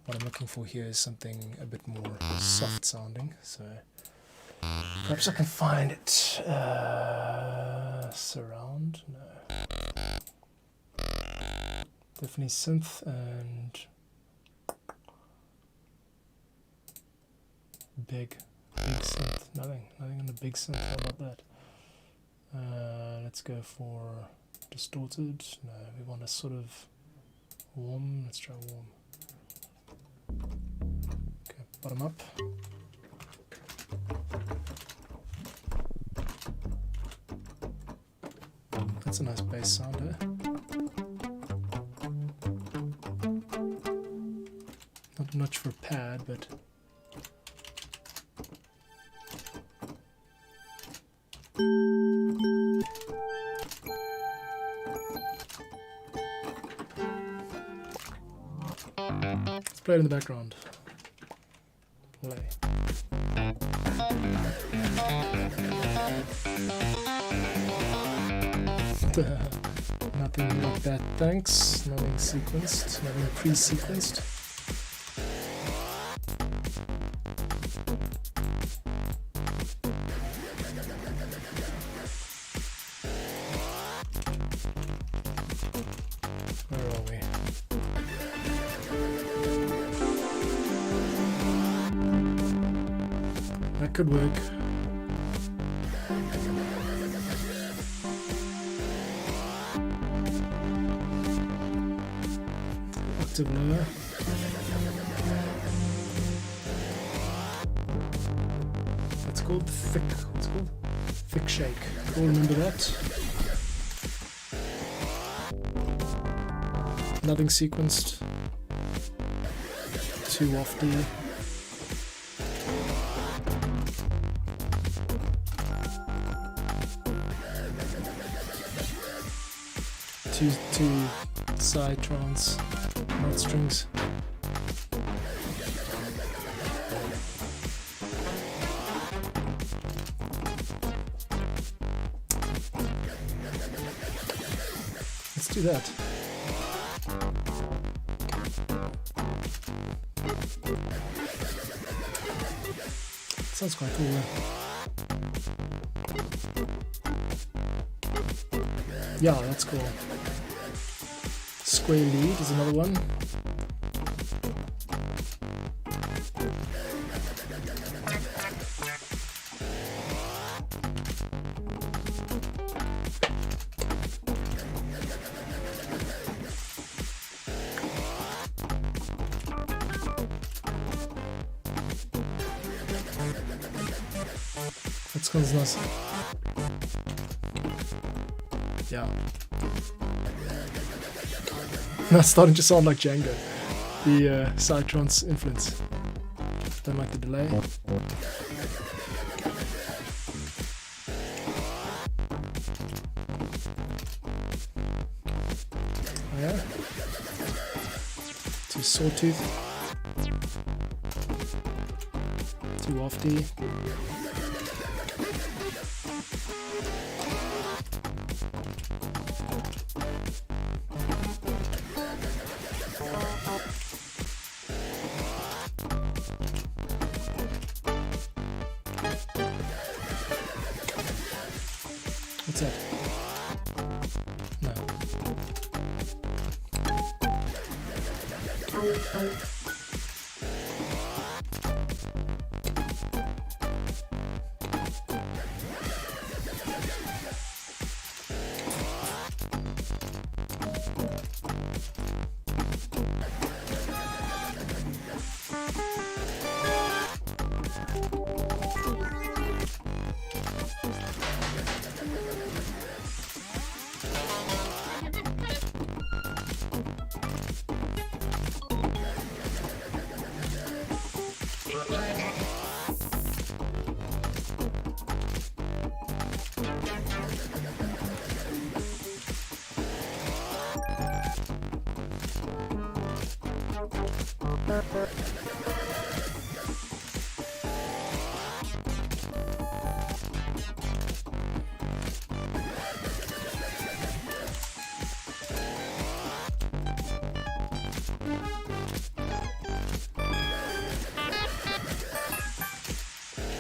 what I'm looking for here is something a bit more soft sounding. So perhaps I can find it. Surround? No. Definitely synth and big synth. Nothing on the big synth. How about that? Let's go for distorted. No, we want a sort of warm. Let's try warm. Okay, bottom up. That's a nice bass sound, eh? Not much for pad, but let's play it in the background. Play. Nothing like that, thanks. Nothing sequenced, nothing pre-sequenced. Where are we? that could work. Octave lower. It's called thick. What's it called? Thick shake. All remember that. Nothing sequenced. Too wafty. Two side trance note strings. Let's do that. Sounds quite cool, yeah, that's cool. Square lead is another one. That's ganz nice. Yeah. That's starting to sound like Django. The Psytrance influence. Don't like the delay. Oh yeah. Too sawtooth. Too wafty. What's that? No.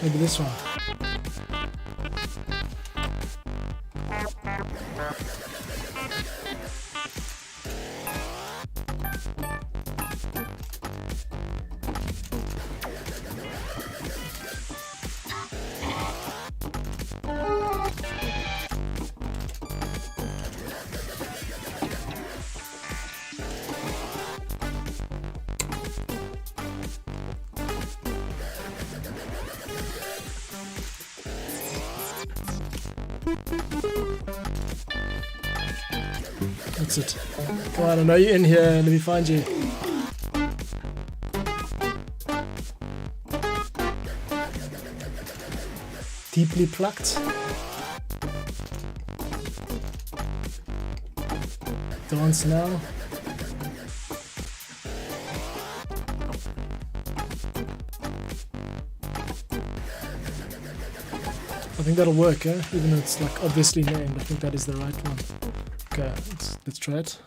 Maybe this one. That's it. Come on, I know you're in here. Let me find you. Deeply plucked. Dance now. I think that'll work, eh? Even though it's like obviously named, I think that is the right one. Okay, let's try it.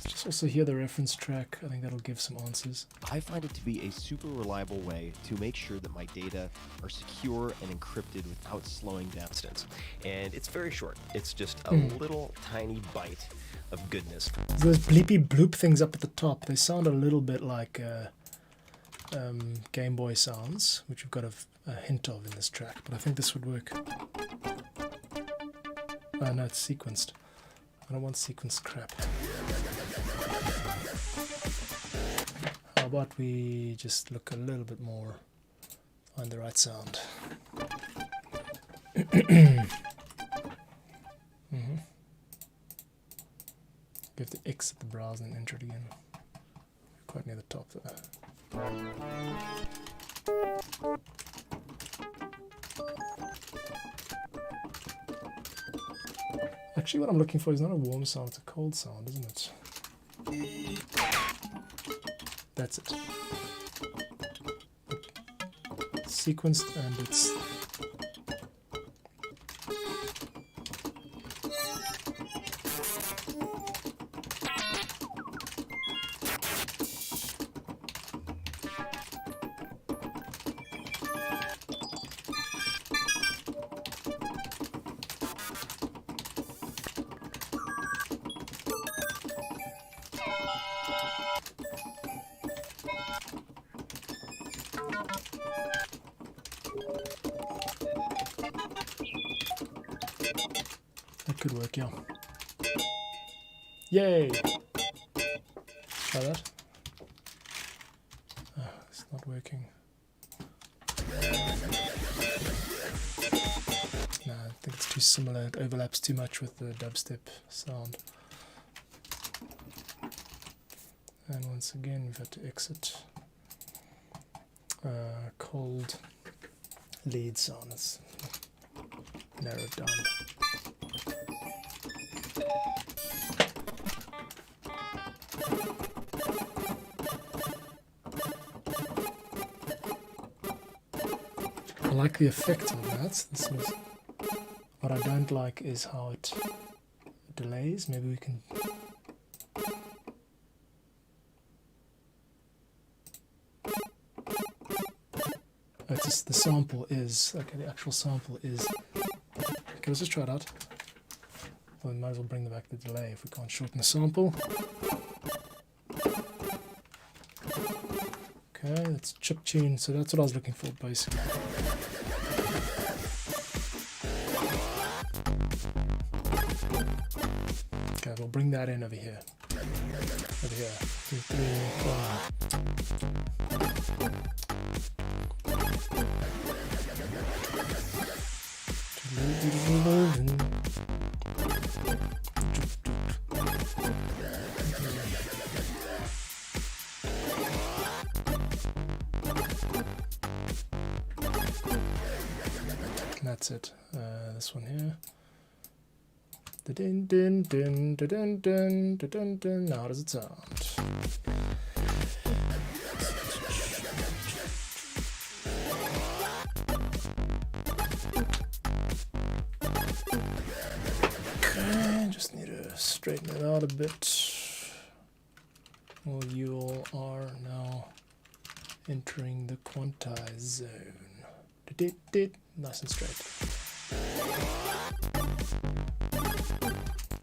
Just also hear the reference track. I think that'll give some answers. I find it to be a super reliable way to make sure that my data are secure and encrypted without slowing down distance. And it's very short. It's just a little tiny bite of goodness. Those bleepy bloop things up at the top, they sound a little bit like Game Boy sounds, which we've got a hint of in this track, but I think this would work. Oh no, it's sequenced. I don't want sequenced crap. How about we just look a little bit more on the right sound? Give the X at the browser and enter it again. Quite near the top there. Actually, what I'm looking for is not a warm sound, it's a cold sound, isn't it? That's it. It's sequenced and it's... That could work, yeah. Yay! Try that. Oh, it's not working. No, I think it's too similar. It overlaps too much with the dubstep sound. And once again, we've had to exit. Cold lead sound. Let's narrow it down. I like the effect of that. This was, what I don't like is how it delays. Maybe we can... Oh, it's just, the sample is... Okay, the actual sample is... Okay, let's just try it out. Well, we might as well bring back the delay if we can't shorten the sample. Okay, that's chip tune, so that's what I was looking for basically. Okay, we'll bring that in over here. Over here. 2, 3, 4. That's it. This one here. Dun, dun, dun, dun, dun, dun, dun, dun. Now, how does it sound? Okay, just need to straighten it out a bit. Well, you all are now entering the quantized zone. Nice and straight.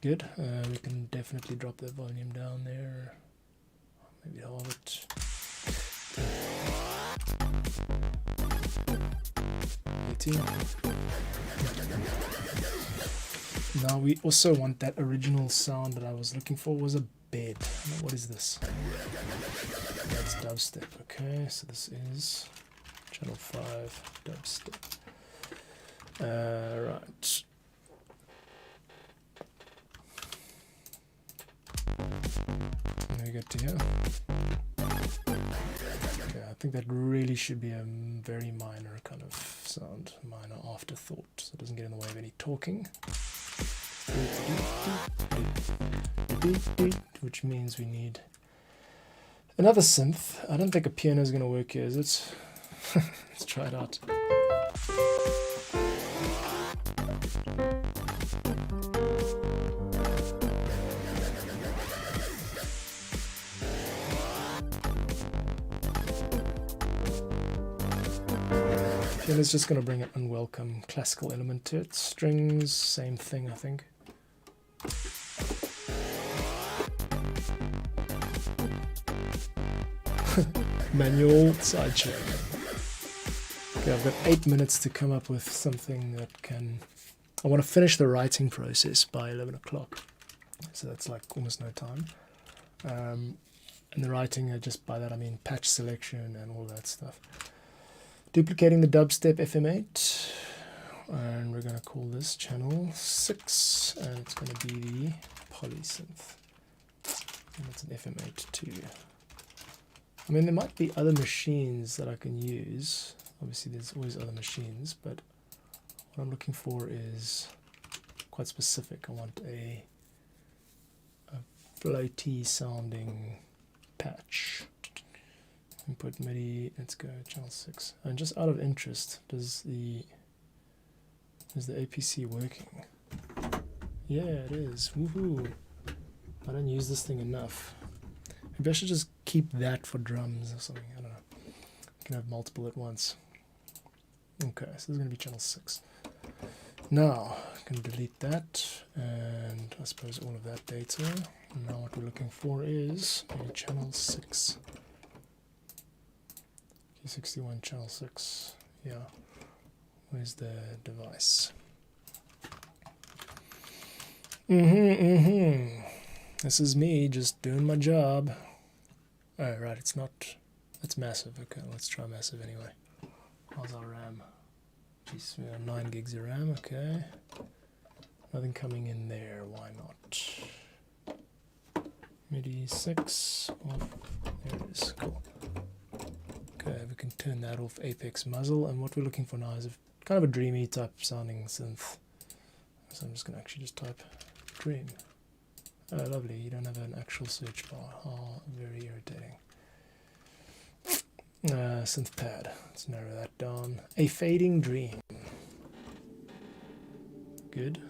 Good. We can definitely drop the volume down there. Maybe halve it. 18. Now we also want that original sound that I was looking for was a bed. What is this? That's dubstep. Okay, so this is channel 5 dubstep. Right. Now we get to here. Okay, I think that really should be a very minor kind of sound, minor afterthought, so it doesn't get in the way of any talking. Which means we need another synth. I don't think a piano is going to work here, is it? Let's try it out. Piano's just going to bring an unwelcome classical element to it. Strings, same thing, I think. Manual sidechain. Okay, I've got 8 minutes to come up with something that can... I want to finish the writing process by 11 o'clock. So that's like almost no time. And the writing, just by that I mean patch selection and all that stuff. Duplicating the dubstep FM8. And we're going to call this channel 6. And it's going to be the polysynth. And it's an FM8 too. I mean, there might be other machines that I can use. Obviously, there's always other machines, but what I'm looking for is quite specific. I want a floaty sounding patch. Input MIDI, let's go channel 6. And just out of interest, is the APC working? Yeah, it is. Woohoo! I don't use this thing enough. Maybe I should just keep that for drums or something. I don't know. You can have multiple at once. Okay, so this is going to be channel 6. Now, I can delete that, and I suppose all of that data. And now what we're looking for is a channel 6. Q61 channel 6. Yeah. Where's the device? This is me just doing my job. Oh, right, it's not... It's massive. Okay, let's try massive anyway. How's our RAM? Jeez, we have 9 gigs of RAM, okay. Nothing coming in there, why not? MIDI 6 off. There it is, cool. Okay, we can turn that off, Apex muzzle, and what we're looking for now is kind of a dreamy type sounding synth. So I'm just going to actually just type dream. Oh, lovely, you don't have an actual search bar. Oh, very irritating. Synth pad, let's narrow that down. A fading dream. Good.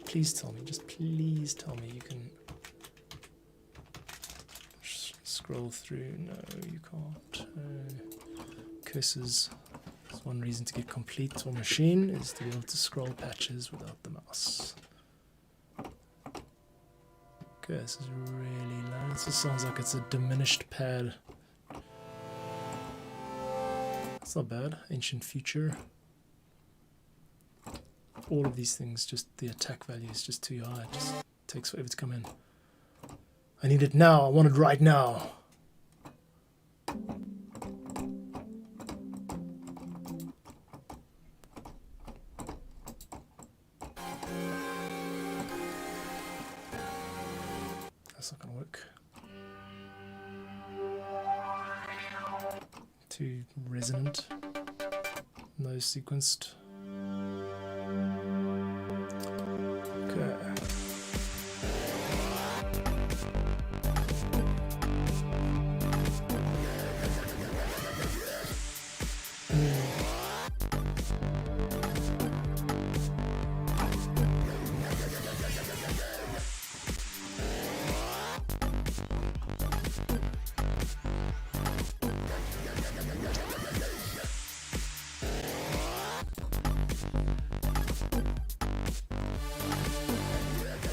Please tell me, just please tell me you can scroll through. No, you can't. Cursors. That's one reason to get complete or machine is to be able to scroll patches without the mouse. Okay, this is really low. This just sounds like it's a diminished pad. It's not bad. Ancient future. All of these things, just the attack value is just too high. It just takes forever to come in. I need it now. I want it right now. That's not going to work. Too resonant. No sequenced. Okay.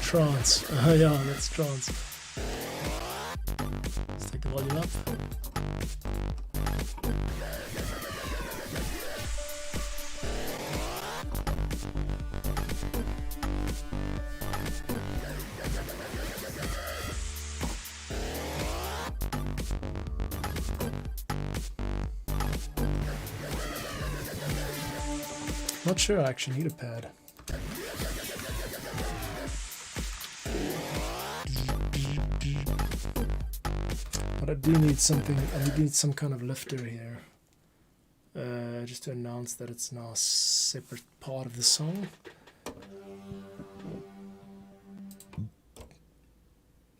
Trance. Yeah, that's trance. Let's take the volume up. Not sure I actually need a pad. But I do need something, I need some kind of lifter here. Just to announce that it's now a separate part of the song.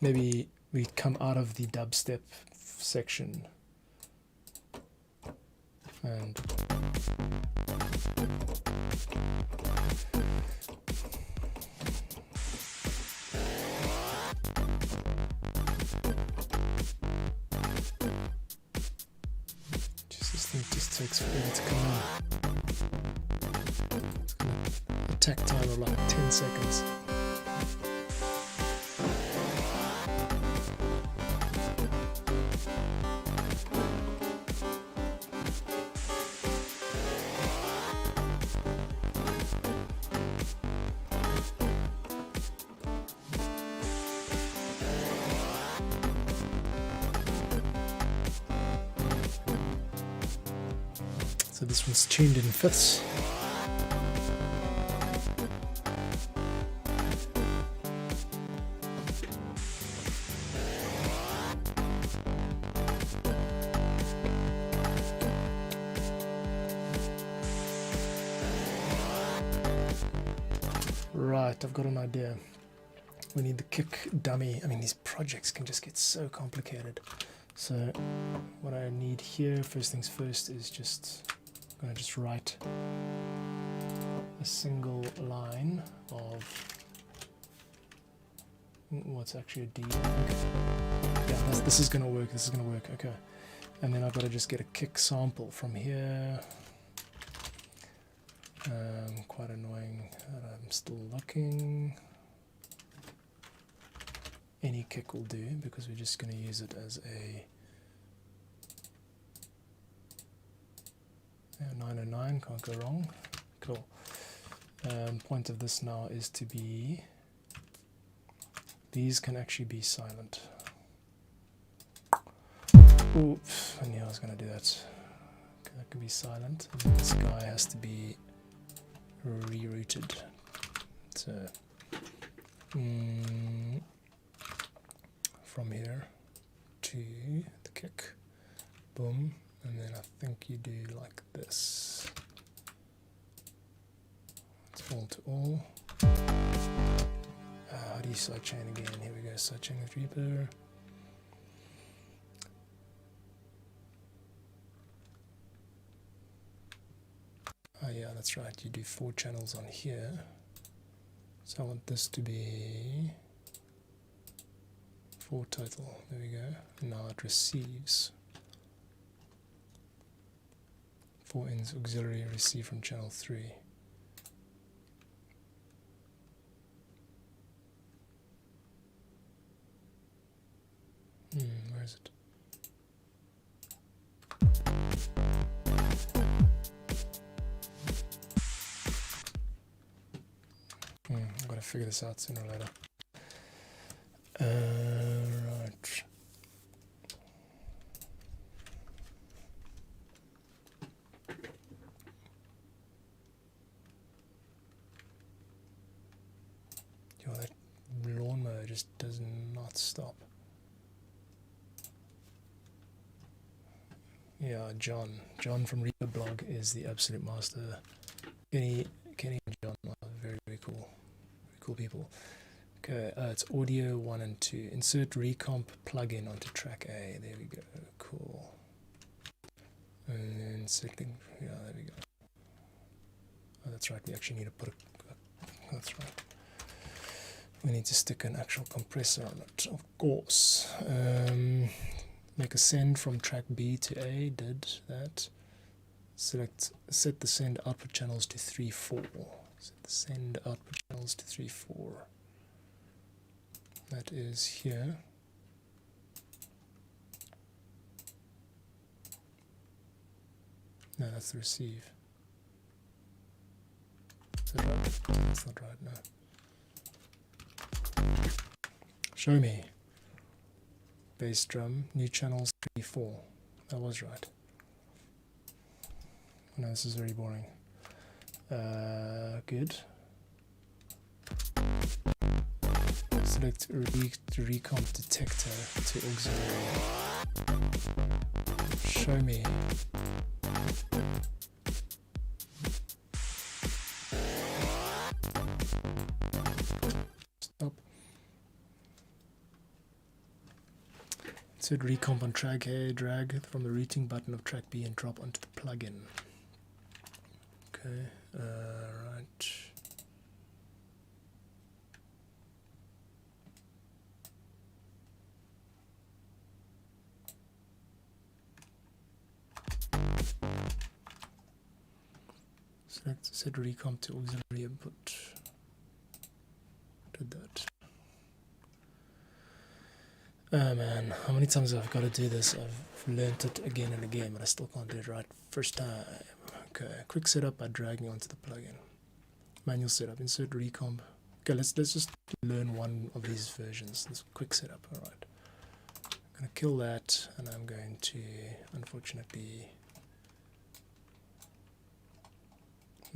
Maybe we come out of the dubstep section and this thing just takes forever to come in. It's got a attack time of like 10 seconds. So this one's tuned in fifths. Right, I've got an idea. We need the kick dummy. I mean, these projects can just get so complicated. So what I need here, first things first, is I'm going to just write a single line of what's actually a D. Yeah, this is going to work. This is going to work. Okay. And then I've got to just get a kick sample from here. Quite annoying that I'm still looking. Any kick will do because we're just going to use it as a 909, can't go wrong. Cool. Point of this now is to be, these can actually be silent. Oops, I knew I was going to do that. Okay, that can be silent. And then this guy has to be rerouted. So from here to the kick, boom, and then I think you do like this. It's all to all. How do you sidechain again? Here we go, sidechain with Reaper. Oh yeah, that's right, you do 4 channels on here. So I want this to be 4 total, there we go. Now it receives 4 ins auxiliary receive from channel 3. Where is it? I've got to figure this out sooner or later. Right. Yo, that lawnmower just does not stop. Yeah, John from Reaper blog is the absolute master. Kenny and John are very, very cool. Very cool people. Okay, it's audio 1 and 2. Insert recomp plugin onto track A. There we go. Cool. And then selecting, yeah, there we go. Oh, that's right. We actually need to put that's right. We need to stick an actual compressor on it, of course. Make a send from track B to A. Did that. Set the send output channels to 3-4. Set the send output channels to 3-4. That is here. No, that's the receive. Is that right? That's not right, no. Show me. Bass drum, new channels 3-4. That was right. No, this is very boring. Good. Select recomp detector to auxiliary. Show me. Stop. Insert recomp on track A, drag from the routing button of track B and drop onto the plugin. Okay, right. Set recomp to auxiliary input. Did that. Oh man, how many times have I got to do this? I've learnt it again and again, but I still can't do it right first time. Okay, quick setup by dragging onto the plugin. Manual setup, insert recomp. Okay, let's just learn one of these versions. This quick setup, alright. I'm going to kill that, and I'm going to, unfortunately,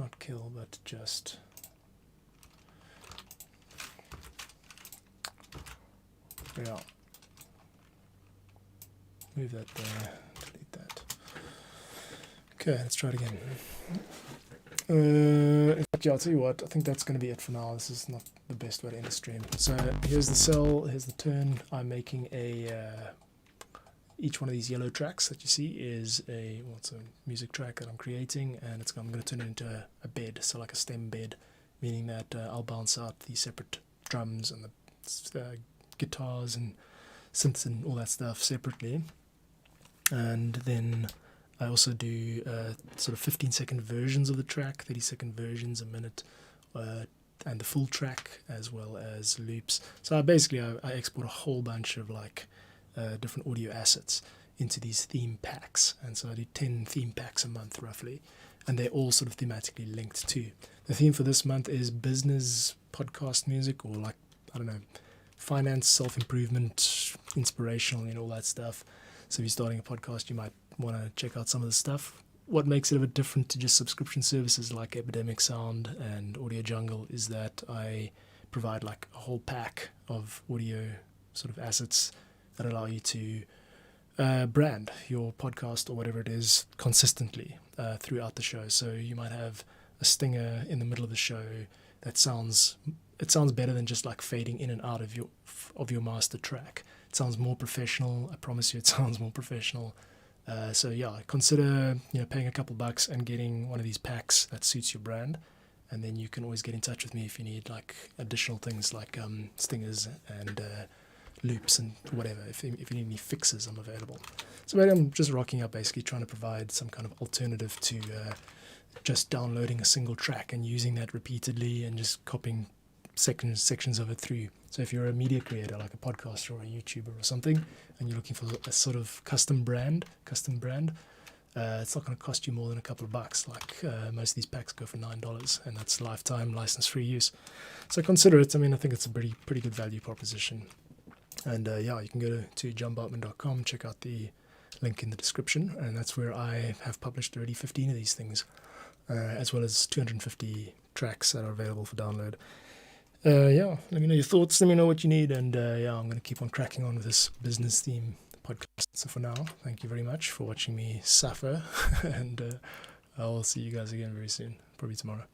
not kill, but just move that there, delete that. Okay, let's try it again. In fact, yeah, I'll tell you what, I think that's going to be it for now. This is not the best way to end the stream. So here's the cell, here's the turn. I'm making each one of these yellow tracks that you see is it's a music track that I'm creating, and I'm going to turn it into a bed, so like a stem bed, meaning that I'll bounce out the separate drums and the guitars and synths and all that stuff separately. And then I also do sort of 15-second versions of the track, 30-second versions, a minute, and the full track, as well as loops. So I export a whole bunch of different audio assets into these theme packs, and so I do 10 theme packs a month roughly, and they're all sort of thematically linked too. The theme for this month is business podcast music, or finance, self-improvement, inspirational, all that stuff. So if you're starting a podcast, you might want to check out some of the stuff. What makes it a bit different to just subscription services like Epidemic Sound and Audio Jungle is that I provide a whole pack of audio sort of assets that allow you to brand your podcast or whatever it is consistently throughout the show. So you might have a stinger in the middle of the show that sounds better than just fading in and out of your master track. It sounds more professional. I promise you, it sounds more professional. So yeah, consider paying a couple bucks and getting one of these packs that suits your brand, and then you can always get in touch with me if you need additional things like stingers and loops and whatever. If you need any fixes, I'm available. So maybe I'm just rocking up, basically trying to provide some kind of alternative to just downloading a single track and using that repeatedly and just copying sections of it through. So if you're a media creator, like a podcaster or a YouTuber or something, and you're looking for a sort of custom brand, it's not going to cost you more than a couple of bucks. Most of these packs go for $9, and that's lifetime license-free use. So consider it. I think it's a pretty good value proposition. And you can go to johnbartman.com, check out the link in the description, and that's where I have published already 15 of these things, as well as 250 tracks that are available for download. Let me know your thoughts, let me know what you need, and I'm going to keep on cracking on with this business theme podcast. So for now, thank you very much for watching me suffer, and I'll see you guys again very soon, probably tomorrow.